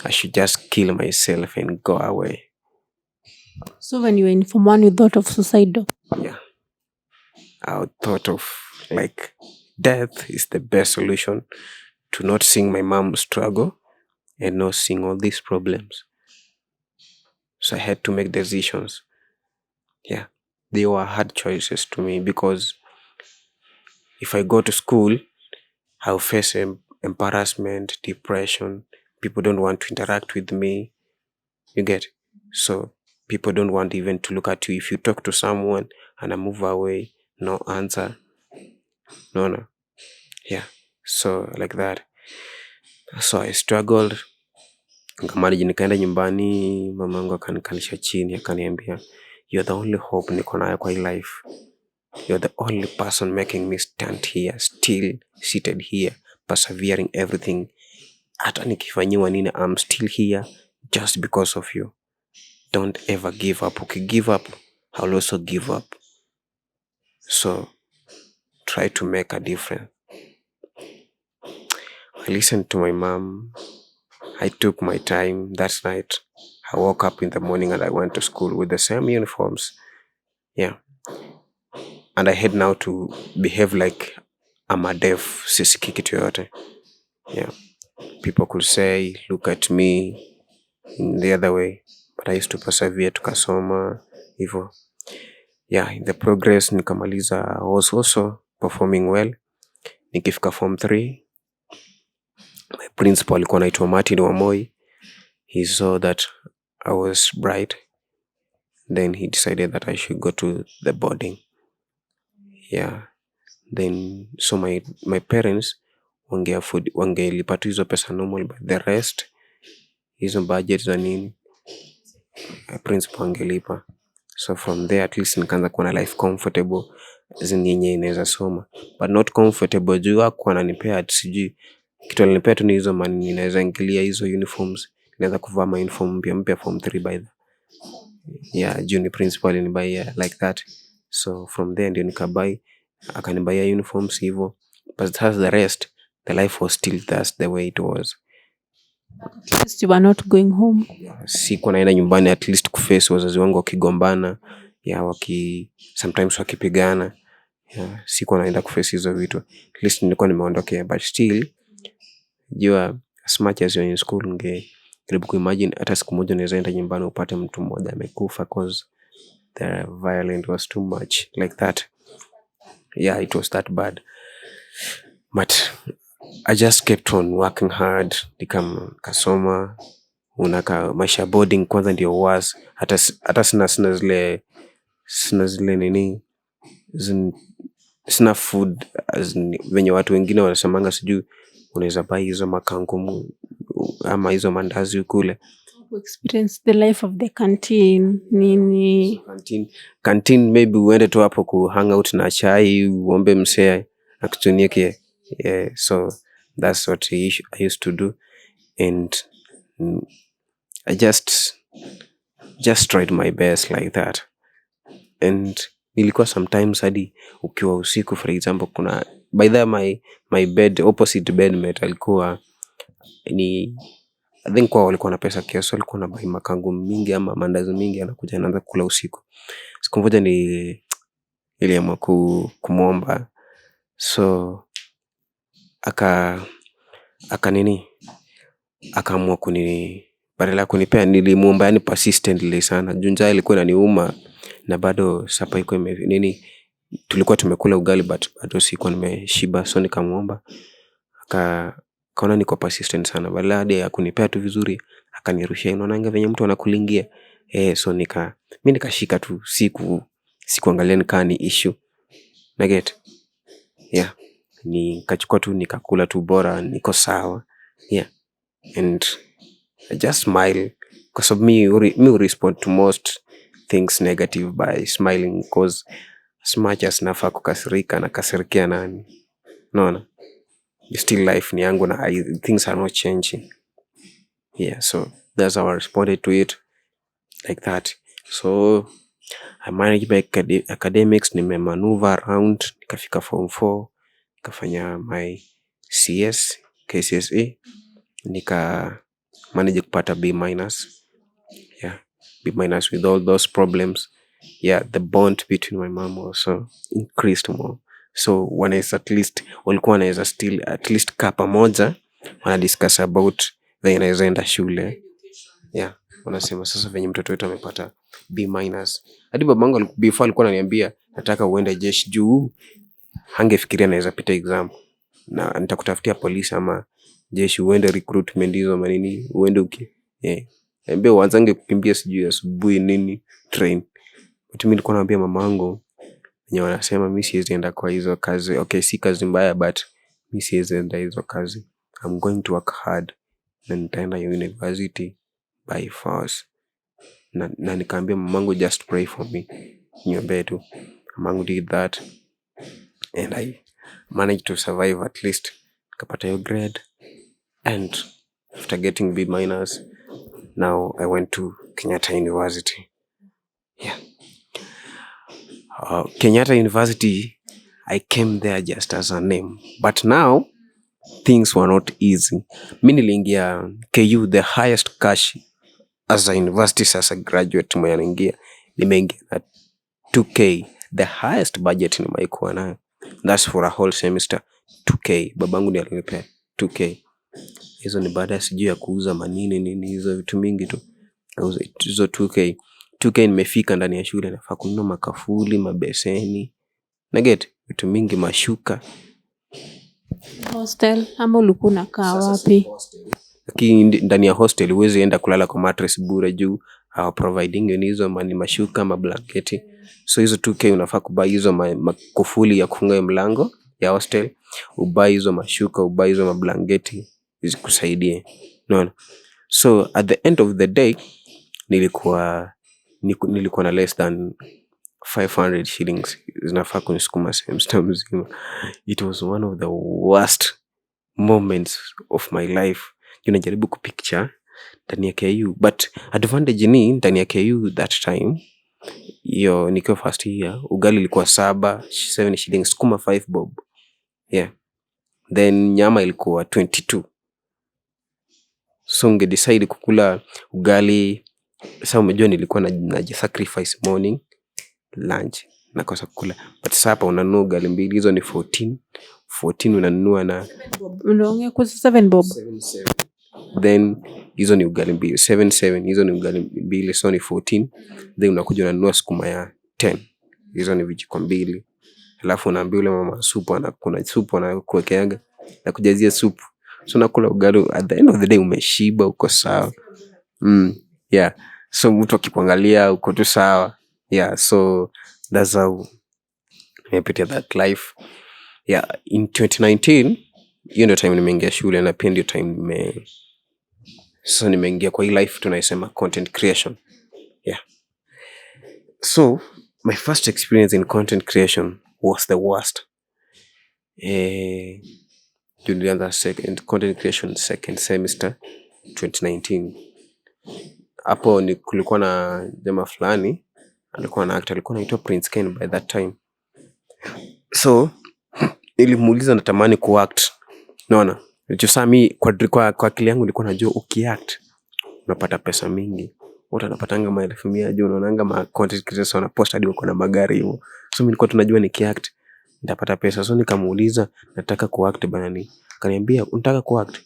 I should just kill myself and go away. So when you were in Form 1, you thought of suicide? Yeah. I thought of like death is the best solution to not seeing my mom struggle and not seeing all these problems. So I had to make decisions. Yeah. They were hard choices to me, because if I go to school, I'll face embarrassment, depression. People don't want to interact with me. You get? So people don't want even to look at you. If you talk to someone and I move away, no answer. No. Yeah. So like that. So I struggled. Nikamanage, nikaenda nyumbani, mamangu akanikalisha chini, akaniambia, you're the only hope niko nayo kwa hii life. You're the only person making me stand here, still seated here, persevering everything. Hata nikifanyiwa nini, I'm still here just because of you. Don't ever give up. Uki give up, I'll also give up. So try to make a difference. I listened to my mom. I took my time that night. I woke up in the morning and I went to school with the same uniforms. Yeah. And I had now to behave like I'm a deaf, sisiki kitu yote. Yeah. People could say, look at me in the other way. But I used to persevere, tukasoma, hivyo. Yeah, in the progress nikamaliza. I was also performing well. Nikifika form 3, my principal alikuwa anaitwa Martin Wamoi. He saw that I was bright. Then he decided that I should go to the boarding. Yeah. Then so my parents wangelipa tu hizo pesa normal, but the rest hizo budget za nini principal angelipa. So from there at least nikaanza kuwa na life comfortable zenye inaweza soma, but not comfortable juu hakuwa ananipea ati sijui kitu alinipea tu ni hizo money ninaweza ingilia hizo uniforms, naweza kuvaa my uniform mpya form 3 by the junior principal alinibuy like that. So from there ndio nikabuy, akanibuy uniforms hivyo, but that's the rest. The life was still that's the way it was. At least you were not going home. Sikuwa naenda nyumbani at least kuface wazazi wangu wakigombana, sometimes wakipigana. Sikuwa naenda kuface hizo vitu. At least nilikuwa nimeondokea, but still jua as much as you're in school ungejaribu kuimagine hata siku moja unaweza enda nyumbani upate mtu mmoja amekufa cause the violence was too much like that. Yeah, it was that bad. But I just kept on working hard. Kasoma, unaka maisha boarding kwanza ndio was. Hata sina zile nini. Sina food venye watu wengine wanasemanga sijui unaweza buy hizo makangumu ama hizo mandazi ukule. Experience the life of the canteen nini. Canteen maybe uende tu hapo ku hang out na chai, uombe msee akutunie. Yeah, so that's what I used to do, and I just tried my best like that. And nilikuwa sometimes hadi ukiwa usiku, for example, kuna by the my bed opposite bedmate alikuwa ni I think kwa walikuwa na pesa kiasi, walikuwa na buy makangu mingi ama mandazi mingi, anakuja anaanza kula usiku. Siku moja niliamua kumuomba, so akaamua badala kunipea, nilimuomba yani persistently sana. Junja ilikuwa inaniuma na bado sapa iko tulikuwa tumekula ugali but bado sikuwa nimeshiba, so nikamuomba. Akaona niko persistent sana, badala ya kunipea tu vizuri akanirushia. Unaona venye mtu anakulingia. So mimi nikashika tu, sikuangalia nikaa ni issue. Na get. Yeah. Nikachukua tu nikakula tu, bora niko sawa. Yeah. And I just smile because of me respond to most things negative by smiling, because as much as nafaa kukasirika na kasirikia nani. No. Still life ni yangu na things are not changing. Yeah, so that's how I responded to it like that. So I managed my academics, maneuver around, nikafika form 4, nikafanya my CS, KCSE, manage kupata B-. Yeah, B- with all those problems. Yeah, the bond between my mom also increased more. So wanaweza at least, walikuwa wanaweza still at least kaa pamoja, wanadiscuss about venye naweza enda shule. Yeah, wanasema sasa venye mtoto wetu amepata B-. Hadi babangu before alikuwa ananiambia nataka uende jeshi juu hangefikiria naweza pita exam. Na nitakutafutia polisi ama jeshi, uende recruitment hizo manini, uende ambia uanzange kukimbia sijui asubuhi nini train. But mimi nilikuwa naambia mamangu wenye wanasema mimi siwezi enda kwa hizo kazi. Okay, si kazi mbaya but mimi siwezi enda hizo kazi. I'm going to work hard na nitaenda university by force. Na nikaambia mamangu just pray for me. Niombee tu. Mamangu did that and I managed to survive at least. Nikapata hiyo grade, and after getting B-, now I went to Kenyatta University. Yeah. Kenyatta University, I came there just as a name, but now things were not easy. Mi niliingia KU, the highest cash as a university, as a graduate mwenye anaingia, nimeingia na 2k, the highest budget nimewaikuwa nayo. That's for a whole semester, 2k. Babangu ndiye alinipea 2k. Hizo ni baada ya sijui ya kuuza manini nini, hizo vitu mingi tu. Hizo 2k. 2k nimefika ndani ya shule, nafaa kununua makafuli, mabeseni, na get vitu mingi, mashuka. Hostel ama ulikuwa unakaa wapi? Lakini ndani ya hostel huwezi enda kulala kwa mattress bure juu hawa providing hizo mashuka, mablanketi. So hizo 2k unafaa kubuy hizo makufuli ya kufunga mlango ya hostel, ubuy hizo mashuka, ubuy hizo mablanketi zikusaidie. No. So at the end of the day nilikuwa na less than 500 shillings zinafaa kunisukuma semester mzima. It was one of the worst moments of my life. Unajaribu kupicture ndani ya KU, but advantage ni ndani ya KU that time, hiyo nikiwa first year, ugali ilikuwa 7 shillings, sukuma 5 bob. Yeah. Then nyama ilikuwa 22. So ungedecide kukula ugali. Sasa umejua nilikuwa najisacrifice morning, lunch, nakosa kukula. But sasa hapa unanunua ugali mbili, hizo ni 14 unanunua na unaongea kwa 7 bob. Then hizo ni ugali mbili, 7 hizo ni ugali mbili, so ni 14. Then unakuja unanunua sukuma ya 10, hizo ni vijiko mbili. Alafu unaambia yule mama supu, kuna supu anakuwekeaga na kujazia supu. So nakula ugali, at the end of the day umeshiba, uko sawa. Yeah. So mtu akikuangalia uko tu sawa. Yeah, so that's how nimepitia that life. Yeah, in 2019 hiyo ndio time nimeingia shule, na pia ndio time nimeingia kwa hii life tunaisema content creation. Yeah. So my first experience in content creation was the worst. Nilianza content creation second semester 2019. Hapo ni kulikuwa na jamaa fulani alikuwa na actor, alikuwa anaitwa Prince Ken by that time. So nilimuuliza natamani kuact. Unaona? Sasa mimi kwa akili yangu nilikuwa najua ukiact unapata pesa mingi. Watu wanapatanga maelfu mia juu, unaonanga ma content creators wana post hadi wako na magari hivyo. So mimi nilikuwa tunajua nikiact nitapata pesa. So nikamuuliza nataka kuact bana ni. Akaniambia unataka kuact?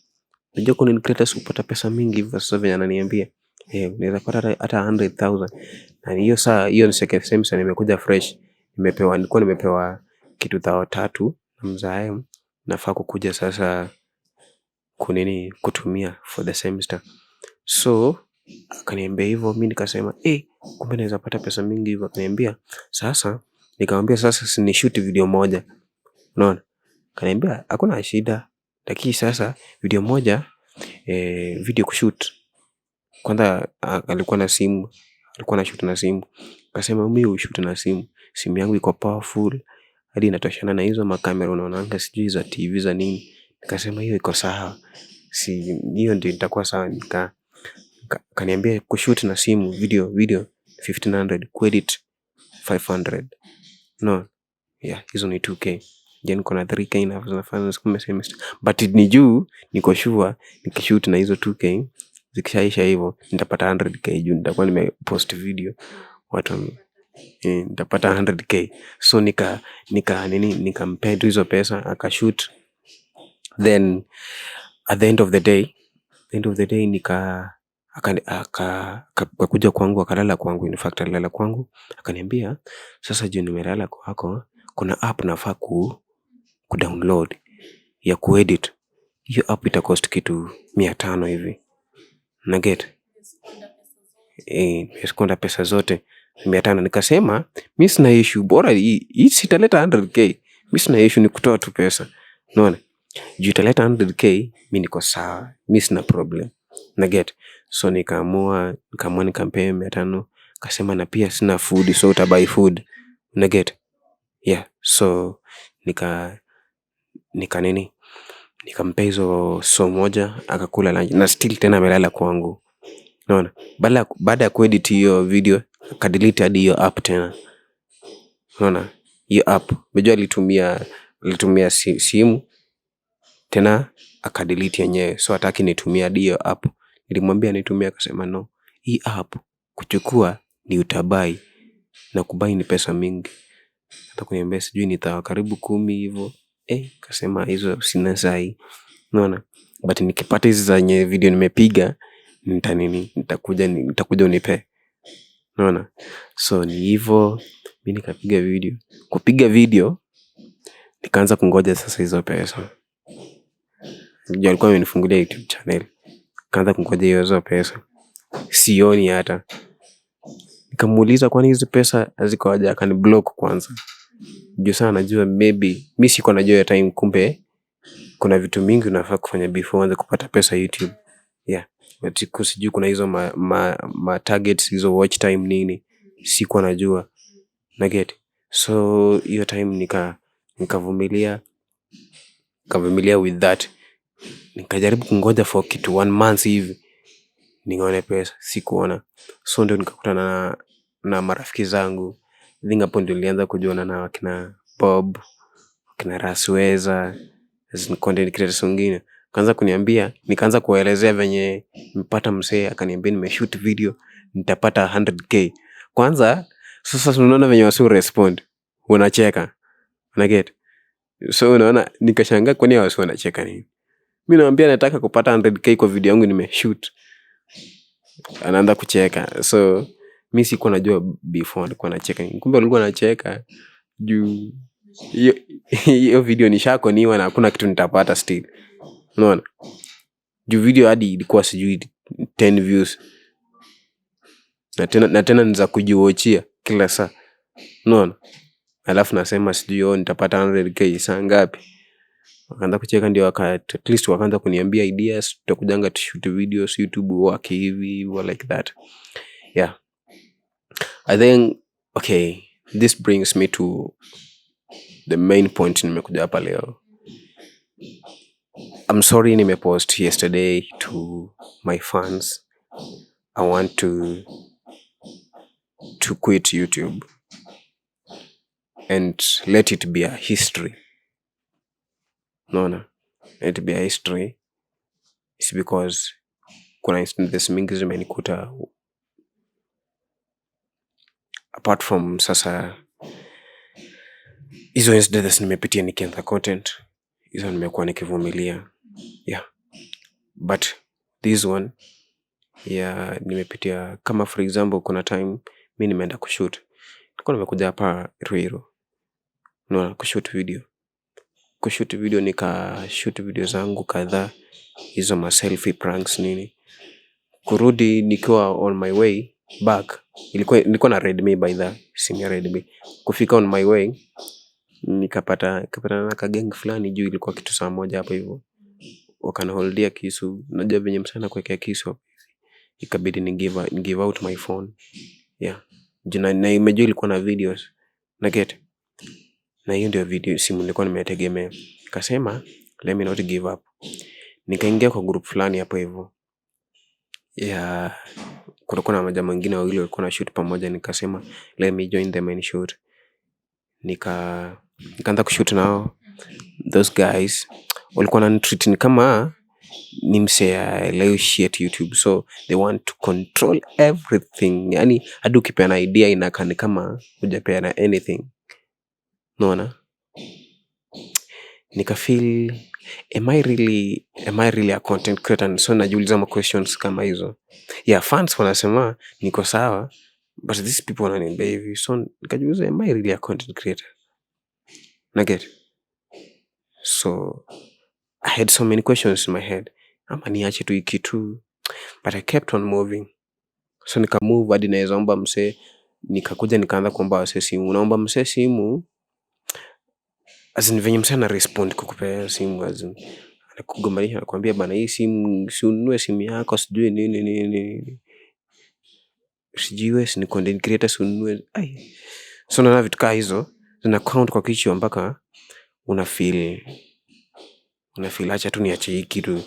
Unajua content creators hupata pesa mingi hivyo. Sasa venye ananiambia unaweza pata hata 100,000. Na hiyo ni second semester nimekuja fresh. Nilikuwa nimepewa kitu 3,000 na mzae. Nafaa kukuja sasa kutumia for the semester. So akaniambia hivyo, mimi nikasema kumbe naweza pata pesa mingi hivyo. Akaniambia sasa, nikamwambia sasa ni shoot video moja. Unaona? Akaniambia hakuna shida, lakini sasa video moja video kushoot. Kwanza alikuwa na simu, alikuwa na shoot na simu. Akasema mimi ushoot na simu. Simu yangu iko powerful hadi inatoshana na hizo makamera unaonanga sijui za TV za nini. Nikasema hiyo iko sawa. Hiyo ndio itakuwa sawa. Kaniambia kushoot na simu video 1500, kuedit 500. No. Yeah, hizo ni 2k. Then kuna 3k na zinafanya siku semester. But ni juu niko sure nikishoot na hizo 2k zikishaisha hivyo nitapata 100k juu nitakuwa nimepost video watu nitapata 100k. So nikampea hizo pesa akashoot. Then at the end of the day akakuja kwangu, akalala kwangu. In fact alilala kwangu, akaniambia sasa juu nimelala kwako kuna app nafaa kudownload ya kuedit. Hiyo app ita cost kitu 500 hivi. Na get niskonda pesa zote 500. Nikasema mimi sina issue, bora hii sitaleta 100k. Mimi sina issue, ni kutoa tu pesa. Unaona? Juu italeta 100k mimi niko sawa, mimi sina problem. Na get. So nikaamua nikampea 500. Akasema na pia sina food, so utabuy food. Na get. Yeah, so nikampea hizo so moja akakula lunch na still tena amelala kwangu. Unaona? Baada ya kuedit hiyo video akadelete hadi hiyo app tena. Unaona? hiyo app. Unajua alitumia simu tena akadelete yenyewe, so hataki nitumie hiyo app. Nilimwambia nitumie, akasema no, hii app kuchukua ni utabai na kubai ni pesa mingi. Hata kuniambia sijui nitawa karibu 10 hivyo. Kasema hizo sina sahi. Unaona? But nikipata hizi zenye video nimepiga nitakuja unipe. Unaona? So ni hivyo, mimi nikapiga video. Kupiga video nikaanza kungoja sasa hizo pesa. Ndio alikuwa amenifungulia YouTube channel. Nikaanza kungoja hizo pesa. Sioni hata. Nikamuuliza kwani hizo pesa haziko aje, akaniblock kwanza. Juu sana najua maybe mimi sikuwa najua ya time, kumbe kuna vitu mingi unafaa kufanya before uanze kupata pesa YouTube. Yeah. But sijui kuna hizo ma targets, hizo watch time nini. Sikuwa najua. Na get. So hiyo time nikavumilia with that. Nikajaribu kungoja for kitu 1 month hivi nione pesa, sikuona. So ndio nikakutana na marafiki zangu. Hapo ndio nilianza kujuana na wakina Bob, wakina Rasweza, content creators wengine. Kaanza kuniambia, nikaanza kuwaelezea venye nimepata msee, akaniambia nimeshoot video nitapata 100k. Kwanza sasa unaona venye wasu respond, wanacheka. Una get? So unaona, nikashangaa kwani wasu wanacheka nini? Mimi naambia nataka kupata 100k kwa video yangu nimeshoot. Anaanza kucheka. So mimi sikuwa najua before alikuwa anacheka. Kumbe alikuwa anacheka juu hiyo video nishakoniwa na hakuna kitu nitapata still. Unaona? Juu video hadi ilikuwa sijui 10 views. Na tena niza kujiwatchia kila saa. Unaona? Alafu nasema sijui nitapata 100k saa ngapi. Wakaanza kucheka, ndio at least wakaanza kuniambia ideas, tutakujanga to shoot videos YouTube waki hivi or like that. Yeah. I think okay, this brings me to the main point nimekuja hapa leo. I'm sorry nimepost yesterday to my fans. I want to quit YouTube and let it be a history. No. Let it be a history. It's because kuna instances mingi zimenikuta. Apart from sasa hizo instances nimepitia nikianza content, hizo nimekuwa nikivumilia. Yeah. But this one, yeah, nimepitia kama for example kuna time mimi nimeenda kushoot. Nilikuwa nimekuja hapa Ruiru. No, kushoot video. Nikashoot video zangu kadhaa, hizo ma selfie pranks nini. Kurudi nikiwa on my way back, nilikuwa na Redmi by the senior Redmi. Kufika on my way nikapata na gang fulani juu, ilikuwa kitu saa moja hapo hivyo. Wakaniholdia kisu, najua venye msana kuwekea kisu hapo. Ikabidi ni give out my phone. Yeah. Na imejua ilikuwa na videos. Na get. Na hiyo ndio video simu nilikuwa nimetegemea. Nikasema let me not give up. Nikaingia kwa group fulani hapo hivyo. Yeah. Kulikuwa na majamaa wengine wawili walikuwa na shoot pamoja, nikasema let me join them and shoot. Nikaanza kushoot nao. Those guys walikuwa wananitreat ni kama ni msee leo shit YouTube, so they want to control everything. Yani hadi ukipeana idea inakaa ni kama hujapeana anything. Unaona? Nikafeel am I really a content creator? So najiuliza ma questions kama hizo. Yeah, fans wanasema niko sawa, but these people wananiambia hivi. So nikajiuliza am I really a content creator? Na get. So I had so many questions in my head. Ama niache tu hiki kitu. But I kept on moving. So nikamove hadi naweza omba msee. Nikakuja nikaanza kuomba msee simu. Unaomba msee simu, as in venye msee ana respond kukupea simu, as in anakugombanisha, anakuambia bana hii simu si ununue simu yako sijui nini. Sijui ni content creator si ununue. So naona vitu kama hizo zina count kwa kichwa mpaka una feel acha tu niache hiki kitu.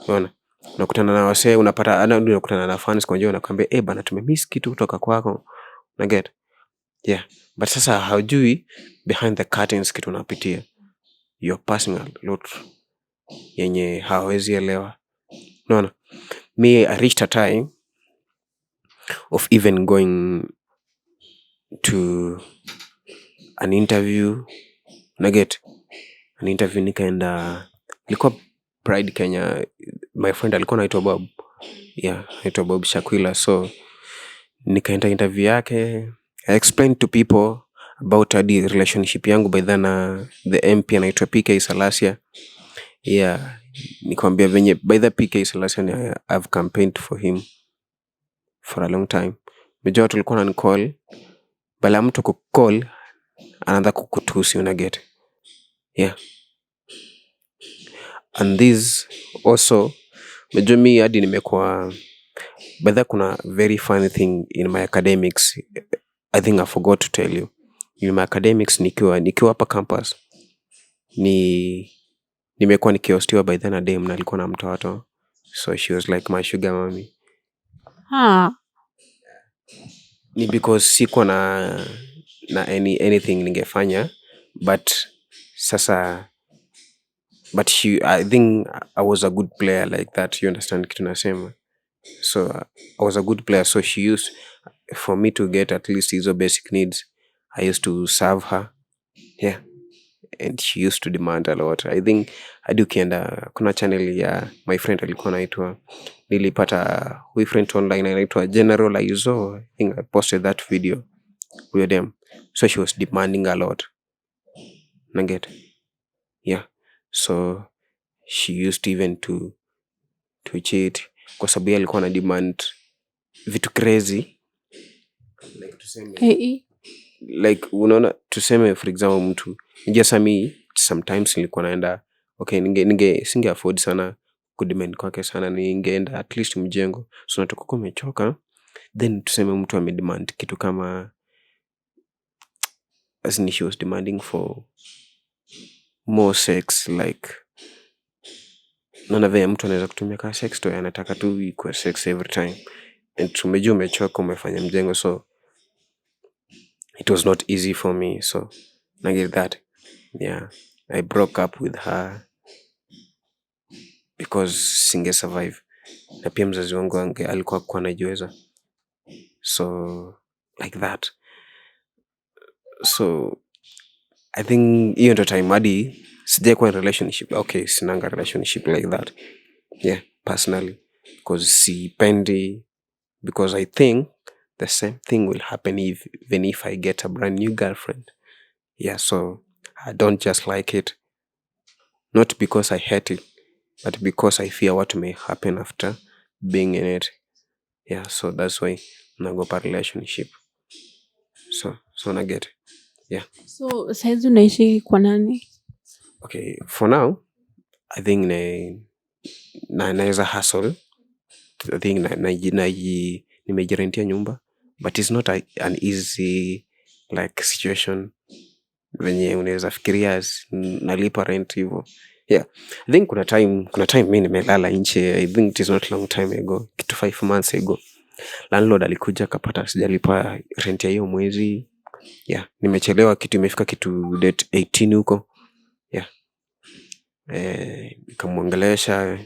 Unaona? Unakutana na wasee, unakutana na fans kwa njia, wanakuambia bana tumemiss kitu kutoka kwako. Na get. Yeah, but sasa haujui behind the curtains kitu unapitia, your personal lot yenye hawezi elewa. Unaona, me I reached a time of even going to an interview, naget an interview, nikaenda, ilikuwa Pride Kenya, my friend alikuwa anaitwa Bob, yeah, anaitwa Bob SHAKWILA. So nikaenda interview yake, I explained to people about the relationship yangu by then the MP anaitwa PK Salasia. Yeah, nikamwambia venye by the PK Salasia I've campaigned for him for a long time. Mejua tulikuwa na call, bala mtu kukall anaanza kukutusi, unaget. Yeah, and this also, mejua mi hadi nimekuwa, but that kuna very funny thing in my academics. I think I forgot to tell you. In my academics, nikiwa hapa campus, nimekuwa nikiostiwa by then a dem na alikuwa na mtoto. So she was like my sugar mommy. Ni because sikuwa na anything ningefanya, but sasa, but I think I was a good player like that, you understand kitu nasema. So I was a good player, so she used for me to get at least hizo basic needs. I used to serve her, yeah, and she used to demand a lot. I think hadi ukienda kuna channel ya my friend alikuwa anaitwa, nilipata huyu friend online anaitwa General Aizo, I think I posted that video with them. So she was demanding a lot, naget, yeah. So she used even to cheat kwa sababu yeye alikuwa na demand vitu crazy, like tuseme, like unaona, tuseme for example mtu njia me sometimes nilikuwa naenda, okay, singe afford sana kudemand kwake sana, ningeenda at least mjengo, so natoka kwa umechoka, then tuseme mtu amedemand kitu kama, as in she was demanding for more sex, like none of mtu anaweza kutumia kama sex toy, anataka tu ikuwe sex every time, and tumejua umechoka, umefanya mjengo, so it was not easy for me. So I get that, yeah, I broke up with her because singe survive, na pia mzazi wangu alikuwa kwa anajiweza, so like that. So I think hiyo ndo time hadi sijakuwa in relationship. Okay, sinanga relationship like that, yeah, personally, because sipendi, because I think the same thing will happen even if I get a brand new girlfriend. Yeah, so I don't just like it, not because I hate it, but because I fear what may happen after being in it. Yeah, so that's why nagopa relationship. So naget, yeah. So saizi unaishi kwa nani? Okay, for now I think naweza hustle. I think nimejirentia nyumba, but it's not an easy like situation venye unaweza fikiria nalipa rent hivyo. Yeah, I think kuna time mimi nimelala nje. I think it is not long time ago, kitu 5 months ago, landlord alikuja akapata sijalipa rent ya hiyo mwezi. Yeah, nimechelewa, kitu imefika kitu date 18 huko. Yeah, nikamwongelesha,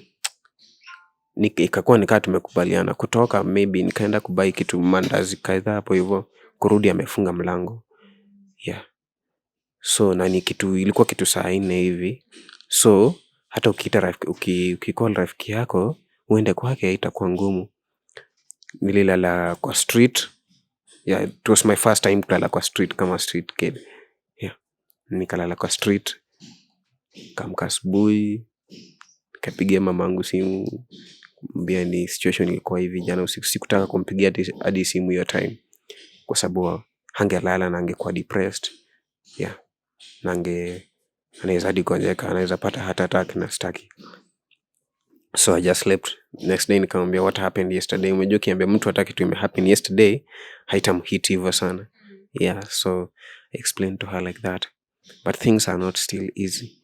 ikakuwa nikaa tumekubaliana kutoka, maybe nikaenda kubai kitu mandazi kadhaa hapo hivyo, kurudi amefunga mlango. Yeah, so nani kitu ilikuwa kitu saa 4 hivi, so hata ukiita ukicall rafiki yako uende kwake itakuwa ngumu. Nililala kwa street. Yeah, it was my first time kulala kwa street kama street kid. Yeah, nikalala kwa street, kaamka asubuhi, nikapigia mamangu simu, mbia ni situation ilikuwa hivi jana usiku. Sikutaka kumpigia hadi simu hiyo time, kwa sababu hangelala na angekuwa depressed. Yeah, na anaweza hadi gonjeka, anaweza pata heart attack na staki. So I just slept. Next day nikamwambia what happened yesterday. Umejua kiambia mtu hataki kitu happen yesterday, haitamhit hivyo sana. Yeah, so I explained to her like that, but things are not still easy.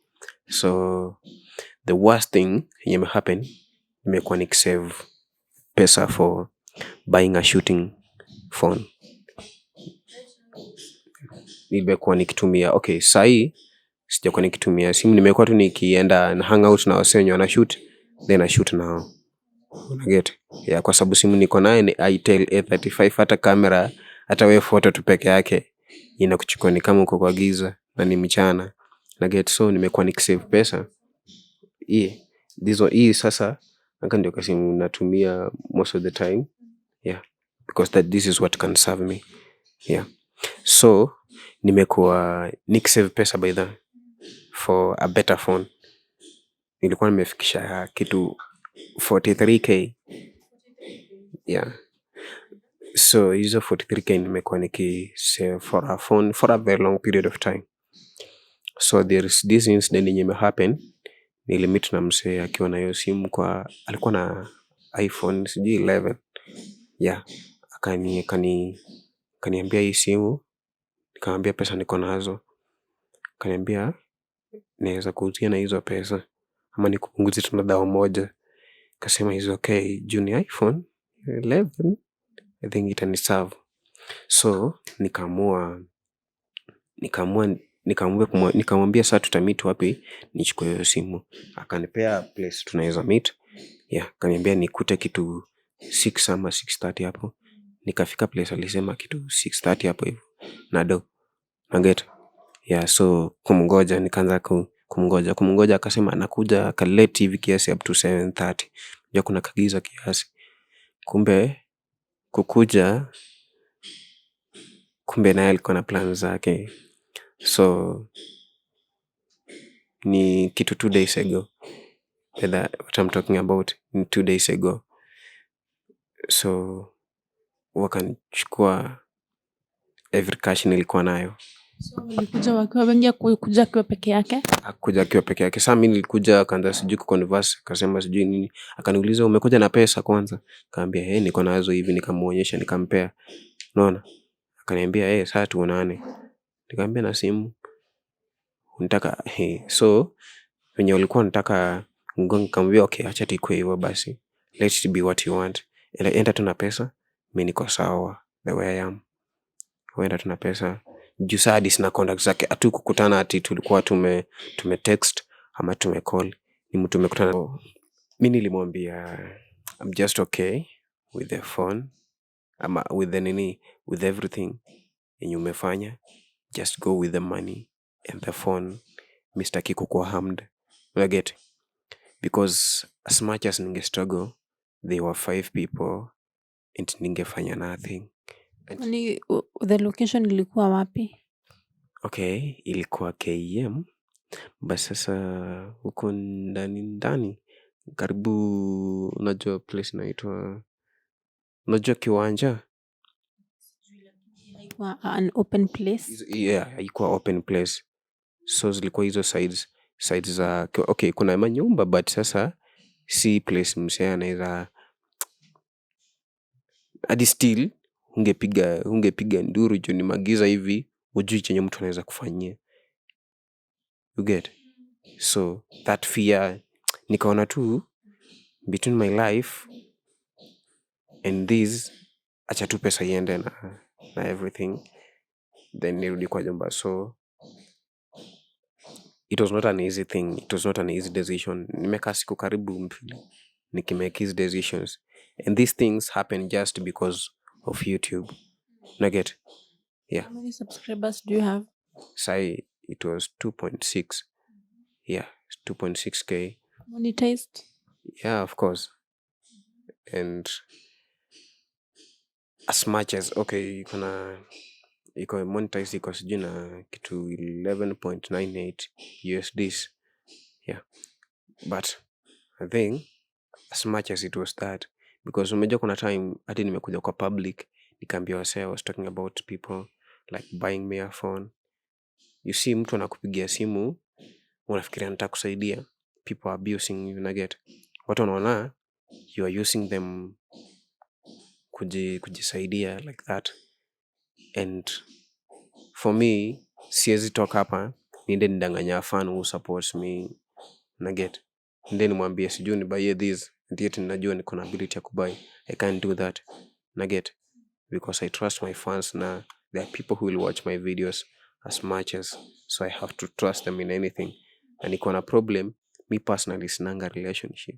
So the worst thing yenye happen, nimekuwa nikisave pesa for buying a shooting phone. nimekuwa nikitumia, okay, sahi sijakuwa nikitumia simu, nimekuwa tu nikienda na hangout na wasee wenye wana shoot, then I shoot nao, unaget. Yeah, kwa sababu simu niko nayo ni Itel A35, hata kamera, hata wewe photo tu peke yake inakuchukua ni kama uko kwa giza na ni mchana, unaget. So nimekuwa nikisave pesa hii sasa, anga ndio kwa simu natumia most of the time, yeah, because this is what can serve me, yeah. So nimekuwa nikisave pesa by the for a better phone. Nilikuwa nimefikisha kitu 43k, yeah. So hizo 43k nimekuwa nikisave for a phone for a very long period of time. So there is this incident yenye imehappen. Nilimit na msee akiwa na hiyo simu, alikuwa na iPhone sijui 11, yeah. Kaniambia hii simu, nikamwambia pesa niko nazo, kaniambia naweza kuuzia na hizo pesa ama nikupunguzie tu na dao moja. Kasema is okay, juu ni iPhone 11, I think itaniserve. So nikamwambia saa tutamit wapi nichukue hiyo simu. Akanipea place tunaweza meet, yeah. Kaniambia nikute kitu 6 ama 6:30 hapo. Nikafika place alisema kitu 6:30 hapo hivyo na naget, yeah. So kumngoja, nikaanza kumngoja, akasema anakuja, akalate hivi kiasi up to 7:30, ya kuna kagiza kiasi. Kumbe naye alikuwa na plan zake. So ni kitu 2 days ago, what I'm talking about, 2 days ago. So wakanichukua every cash nilikuwa nayo. So walikuja wakiwa wengi, kuja akiwa peke yake? Hakuja akiwa peke yake. Sasa mimi nilikuja, akaanza sijui kuconverse, akasema sijui nini. Akaniuliza umekuja na pesa kwanza? Kaambia niko nazo hivi, nikamuonyesha, nikampea. Unaona? Akaniambia sasa tuonane. Nikamwambia na simu. Unataka so wenye walikuwa nataka nikamwambia okay, acha tikwe hivyo basi. Let it be what you want. Enda tu na pesa, mimi niko sawa the way I am. Enda tu na pesa. Juu saa hadi sina contact zake, hatukukutana ati tulikuwa tume text ama tume call. Ni mtu tumekutana. Mimi nilimwambia I'm just okay with the phone ama with the with everything yenye umefanya, just go with the money and the phone. Mr. Kiko kwa harmed, I get, because as much as ninge struggle, they were 5 people and ningefanya nothing. The location ilikuwa wapi? Okay, ilikuwa KM, but sasa huko ndani karibu, unajua place inaitwa, unajua kiwanja, Ilikuwa an open place? Yeah, ilikuwa open place. So zilikuwa hizo sides za okay, kuna manyumba but sasa si place msee anaweza hadi still ungepiga nduru juu ni magiza hivi, hujui chenye mtu anaweza kufanyia, you get. So that fear, nikaona tu between my life and this, acha tu pesa iende na everything, then nirudi kwa jumba. So it was not an easy thing, it was not an easy decision. Nimekaa siku karibu mbili nikimake these decisions, and these things happen just because of YouTube, naget, yeah. How many subscribers do you have? Sai it was 2.6, yeah, 2.6k. Monetized? Yeah, of course. And as much as okay, iko monetized, iko sijui na kitu 11.98 USDs, yeah. But I think as much as it was that, because umejua kuna time hadi nimekuja kwa public nikaambia wasee, I was talking about people like buying me a phone. You see, mtu anakupigia simu unafikiria anataka kusaidia, people are abusing you, naget. Watu wanaona you are using them kujisaidia like that. And for me, siwezi toka hapa niende nidanganya fan who supports me, naget. Then nimwambie sijui ni buy this, ndiye ninajua niko na ability ya kubuy. I can't do that, naget, because I trust my fans na there are people who will watch my videos as much as, so I have to trust them in anything. Na niko na problem, me personally sinanga relationship.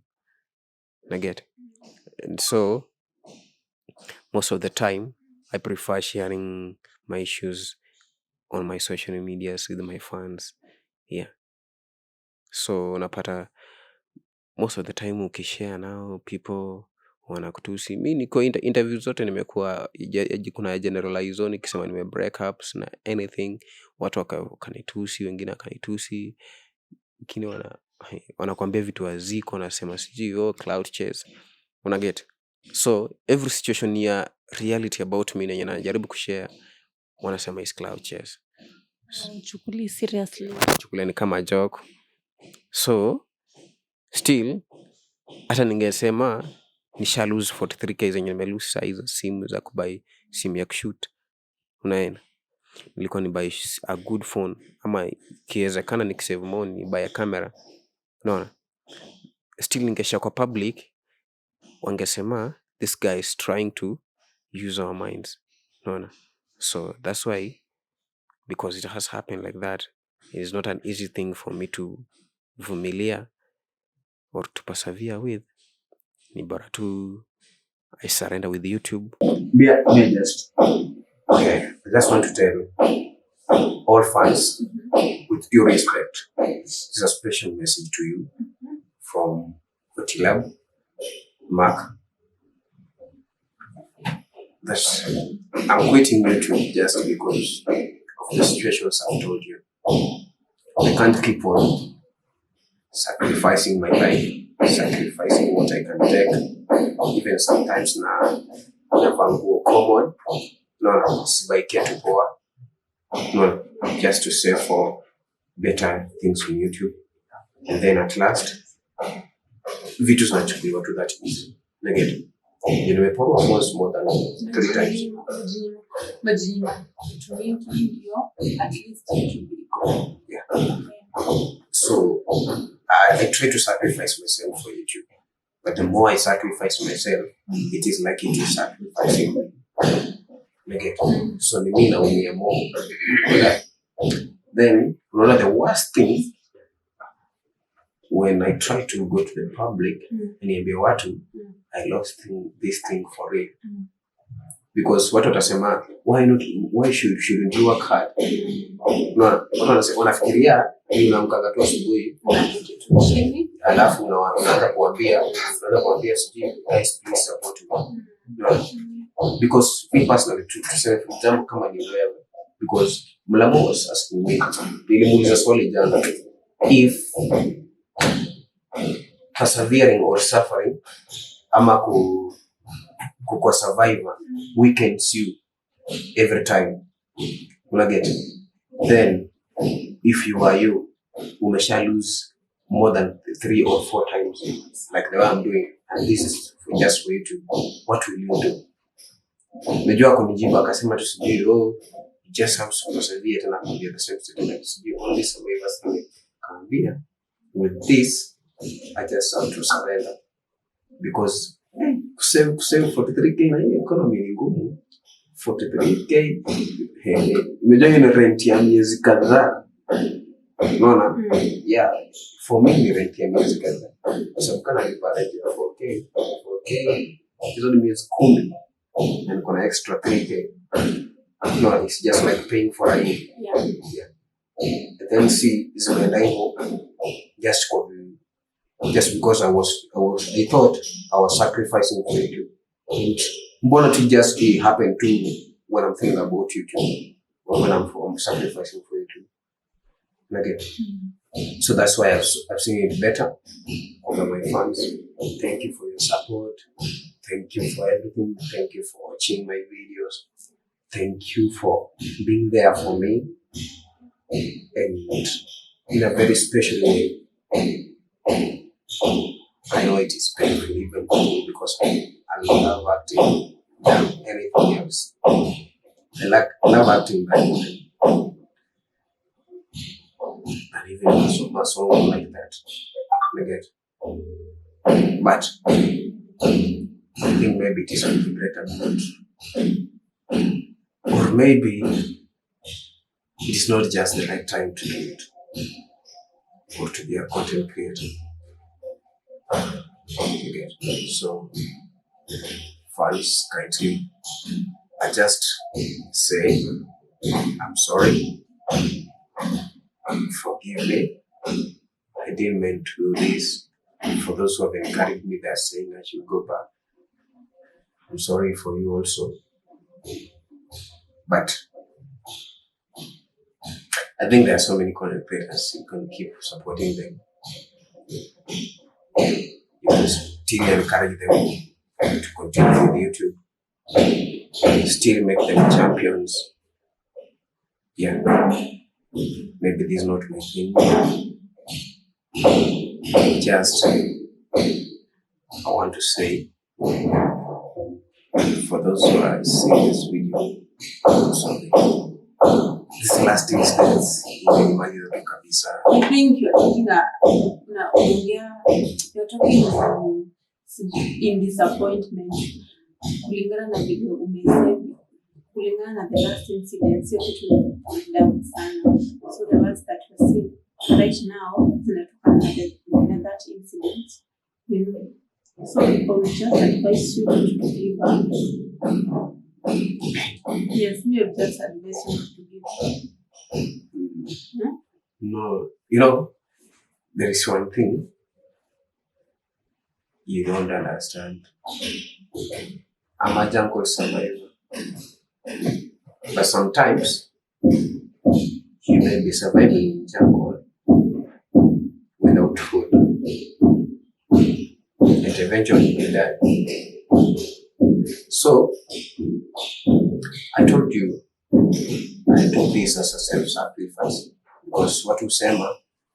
Na get? And so most of the time I prefer sharing my issues on my social medias with my fans. Yeah. So unapata most of the time ukishare nao people wanakutusi. Mi niko interviews zote nimekuwa kuna generalize nikisema nime breakups na anything, watu wakanitusi, wengine wakanitusi, wengine wanakuambia vitu haziko, nasema sijui cloud chase. Una get? So every situation ya reality about me yenye najaribu kushare wanasema is cloud chase. Chukuli seriously. Chukuli ni kama joke. So still hata ningesema nisha lose 43k zenye nimelose saa hizo simu za kubuy simu ya kushoot. Unaona? Nilikuwa ni buy a good phone, ama kiwezekana nikisave money ni buy a camera. Unaona? Still ningesha kwa public wangesema this guy is trying to use our minds. Unaona? So that's why, because it has happened like that, it is not an easy thing for me to vumilia or to persevere with. Ni bora tu I surrender with YouTube. I just want to tell all fans, with due respect, this is a special message to you from Otilab Mark. That I'm quitting YouTube just because of the situations I've told you. I can't keep on sacrificing my life, sacrificing what I can take, even sometimes na never go common. No, by get poor. No, just to save for better things on YouTube. And then at last, vitu zinachukuliwa to that easy. Negative. Nimepora almost more than 3 times. Yeah. So I try to sacrifice myself for YouTube. But the more I sacrifice myself, it is like it is sacrificing me. So ni mimi naumia more. Then another the worst thing, when I try to go to the public and niambie watu I lost this thing for real. Because watu watasema why shouldn't you work hard? No, wanafikiria unamkaga tu asubuhi alafu unaanza kuambia sijui guys please support me. No. Because me personally to say for example kama ni wewe, because Mlamo was asking me, nilimuuliza swali jana, if persevering or suffering ama kuwa survivor weakens you every time, una get, then if you are you umesha lose more than 3 or 4 times like the way I'm doing, and this is just for you to, what will you do? Najua kunijibu akasema tu sijui just have to persevere, tena kuambia the same statement, sijui only survivors can. With this I just have to surrender, because kusave 43k na hii economy ni ngumu. 43k imejaa ni rent ya miezi kadhaa. Unaona? Yeah, for me ni rent ya miezi kadhaa. So kana lipa rent ya 4k hizo ni miezi 10 and kuna extra 3k. No, it's just like paying for a year. Yeah. And then see is my life just because I thought I was sacrificing for you. Mbona to just happen to when I'm thinking about you too, or when I'm sacrificing for you too. Like so that's why I've seen it better over my fans. Thank you for your support. Thank you for everything. Thank you for watching my videos. Thank you for being there for me. And in a very special way, I know it is painful even for me because I love acting than anything else. I love acting than even a song like that. But I think maybe it is a greater good. Or maybe it is not just the right time to do it or to be a content creator. You get? So fans kindly, I just say I'm sorry, forgive me, I didn't mean to do this. For those who have encouraged me, they're saying I should go back. I'm sorry for you also. But I think there are so many content creators, you can keep supporting them. You can still encourage them to continue with YouTube, still make them champions. Yeah, maybe this is not my thing. Just I want to say, for those who are seeing this video, sorry, this last instance imenimaliza kabisa. I think you're talking in disappointment. Kulingana na video umesema, kulingana na the last incident, sio kitu down sana. So the words that we see right now zinatokana na that incident. So I would just advise you to give up. Yes, me would just advise you to give up. No, you know, there is one thing you don't understand. I'm a jungle survivor. But sometimes you may be surviving in jungle without food. And eventually you die. So I told you I do this as a self-sacrifice. Because what you say,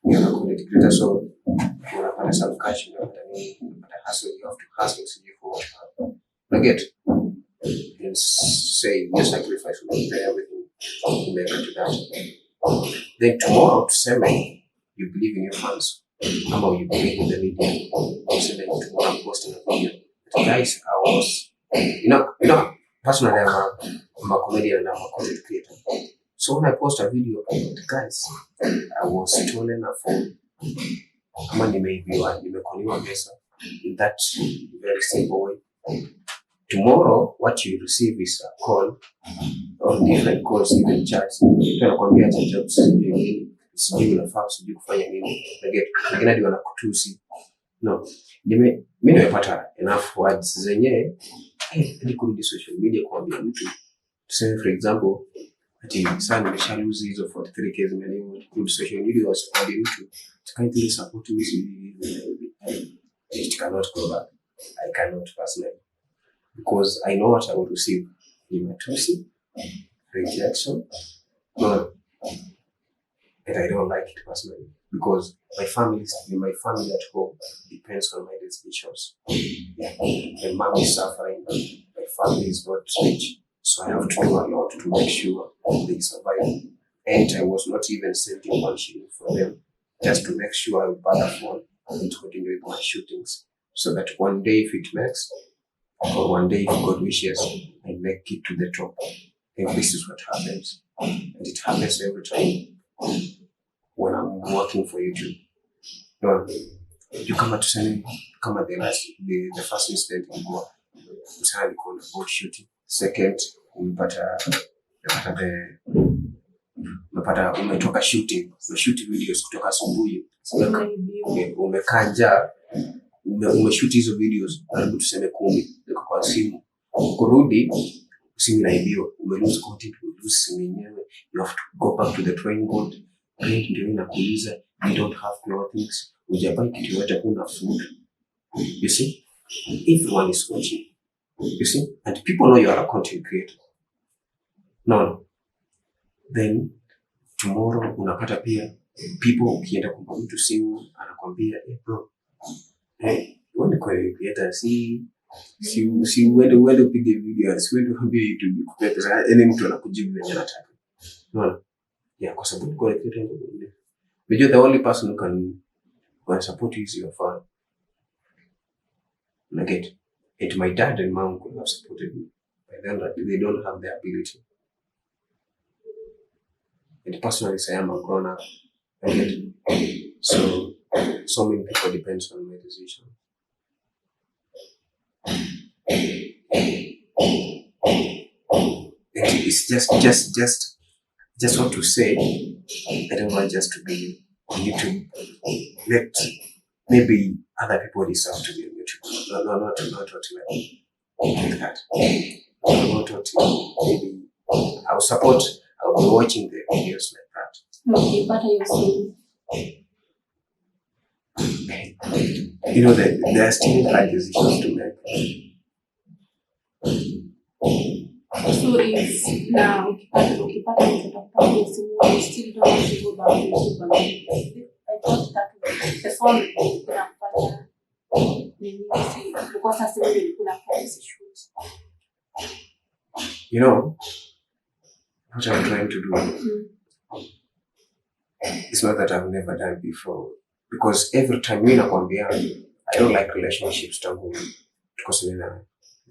you're a content creator, so you're not a self-cash, you know, hustle, you have to hustle to you for what you get. And say your sacrifice will be everything you make to that. Then tomorrow to say you believe in your fans, or you believe in the media, so then tomorrow I'm posting a video. But guys, I was personally I'm a comedian and I'm a content creator. So when I post a video, guys, I was stolen a phone. Kama nimeibiwa, nimekoniwa pesa in that very simple way. Tomorrow, what you receive is a call or different calls, even chats. Mtu anakuambia acha jobs, sijui unafaa, sijui kufanya nini. Lakini hadi wanakutusi. No, mimi nimepata enough words zenye hadi kurudi social media kuambia mtu. Say for example, ati sana nimesha lose hizo 43k zimenini kurudi social media wasikuambia mtu. Kindly support me. It cannot go back. I cannot personally. Because I know what I will receive in my Tusi, rejection, no, and I don't like it personally because my family at home depends on my decisions. Yeah. My mom is suffering, my family is not rich, so I have to do a lot to make sure they survive. And I was not even sending one shilling for them, just to make sure I will buy a phone and continue with my shootings, so that one day if it makes, or one day if God wishes, I make it to the top. And this is what happens. And it happens every time when I'm working for YouTube. No, you come at the first incident in Goa. Msana called about shooting. Second, umepata umetoka shooting videos kutoka asubuhi. Umekaa njaa, umeshoot hizo videos karibu tuseme 10 kwa simu. Kurudi simu inaibiwa, umelose content, umelose simu yenyewe, you have to go back to the drawing board. Client ndio inakuuliza, you don't have clothing, hujabai kitu yote, kuna food. You see, everyone is watching. You see, and people know you are a content creator. No. Then tomorrow unapata pia people ukienda kumpa mtu simu anakwambia bro, wewe kwa creator si uende upige video, si uende kuambia YouTube kupata ile mtu anakujibu venye anataka. No. Yeah, kwa sababu kwa creator ndio. Because the only person who can support you is your fan. Like it my dad and mom could have supported me. But then they don't have the ability. And personally, say I'm a grown up. Okay? So many people depends on my decision. It's just what to say. I don't want just to be on YouTube. Let maybe other people deserve to be on YouTube. No, not like that. Not maybe I'll support. I'll be watching the videos like that. Okay, but are you saying? You know that there are still hard decisions to make. So if now ukipata mtoto kwa simu, you still don't want to go back to YouTube again. I thought that the phone inafanya nini because sasa hivi unafanya shoot. You know what I'm trying to do? It's not that I've never done before. Because every time I don't like relationships because the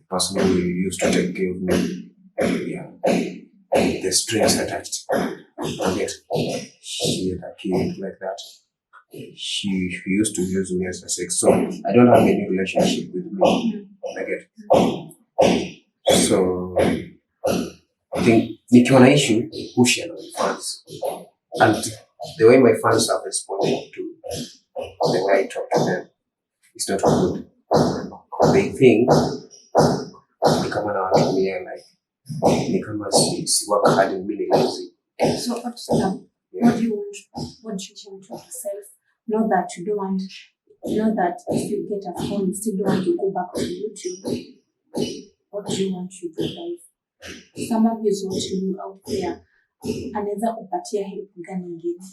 person who used to take care of me, the strings attached. And she had a kid like that. She used to use me as a sex. So I don't have any relationship with me. So I think nikiwa na issue, who share my fans. And the way my fans have responded to the way I talk to them is not good. They think ni kama nawatumia like ni kama si work hard and being lazy. So what do you want to change yourself? Not that you don't want, not that if you get a phone you still don't want to go back to YouTube. What do you want to do life? Someone who is watching you out there anaweza kupatia help gani nyingine?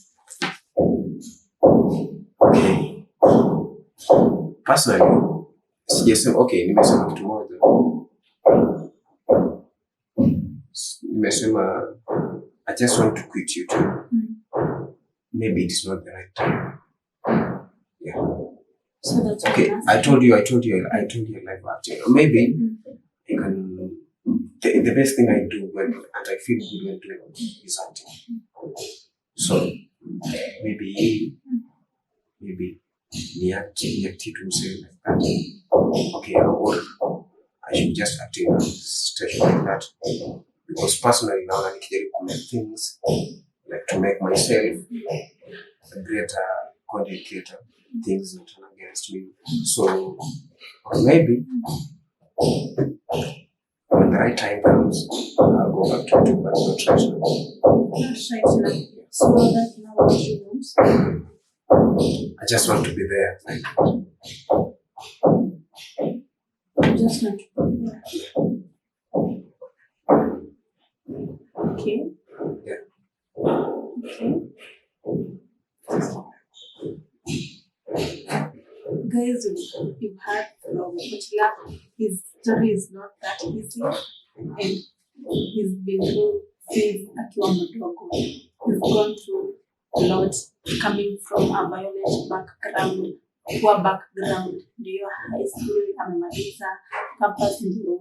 Personally, nimesema kitu moja. Nimesema I just want to quit YouTube. Maybe it's not the right time. Yeah. So that's okay. I told you live acting. Maybe you can. The best thing I do and I feel good when doing is acting. So maybe niact to say like that. Okay, or I should just act in a situation like that. Because personally now I need to make things like to make myself a greater content creator. Things that turn against me. So or maybe when the right time comes, I'll go back to YouTube, but not right now. Not right now. So that now what you want? I just want to be there. Just want to be there. Okay. Yeah. Okay. Guys, you've heard from Otilab. His story is not that easy, and he's been through things akiwa mdogo. He's gone through a lot, coming from a violent background, poor background. Ndio high school amemaliza, campus ndio.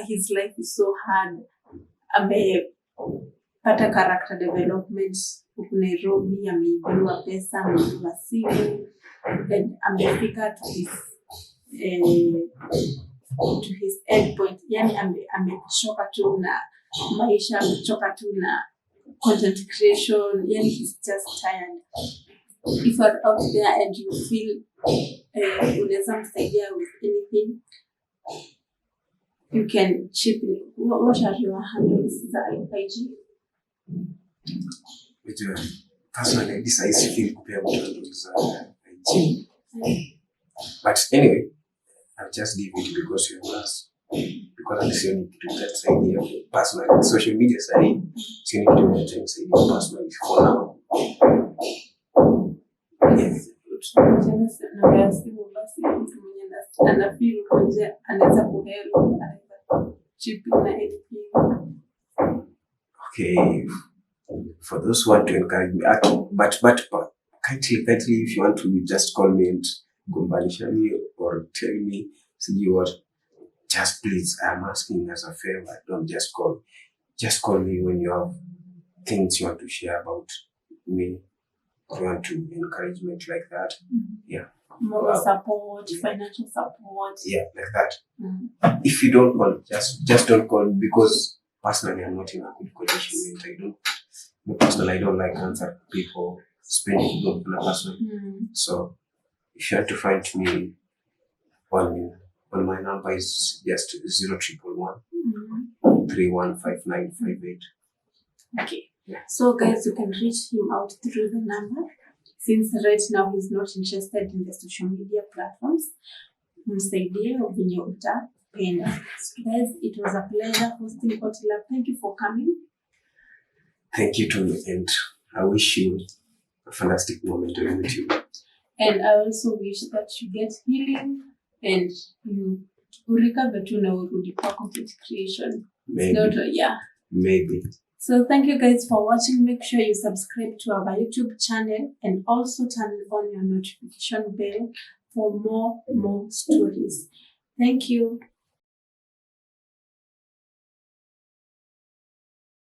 His life is so hard. Amepata character development huku Nairobi, ameibiwa pesa, ameibiwa simu. And amefika to his end point. Yani amechoka tu na maisha, amechoka tu na content creation. Yani he's just tired. If you're out there and you feel unaweza msaidia with anything, you can chip in. What are your handles za IG? Personally, this I feel kupea handles za IG. But anyway, I'll just give it because you're us. Because I'm saying to that idea personally. Social media side, saying to that idea personally for now. Yes. Anafeel konje anaweza kuhelp, anaweza chip in na anything. Okay, for those who want to encourage me, but kindly, if you want to just call me and gombanisha me or tell me, see what, just please, I'm asking as a favor, don't just call. Just call me when you have things you want to share about me, or you want to encouragement like that. Yeah. Moral support, financial support. Yeah, like that. If you don't call, just don't call me, because personally I'm not in a good condition. I don't like answer people, spending good on a person. So if you have to find me on my number is just 0111 315958. Okay. So guys, you can reach him out through the number. Since right now he's not interested in the social media platforms, msaidie venye utapenda. Guys, it was a pleasure hosting Otilab. Thank you for coming. Thank you too, and I wish you a fantastic moment on YouTube. And I also wish that you get healing and you recover to now urudi kwa content creation. Maybe. So thank you guys for watching. Make sure you subscribe to our YouTube channel and also turn on your notification bell for more stories. Thank you.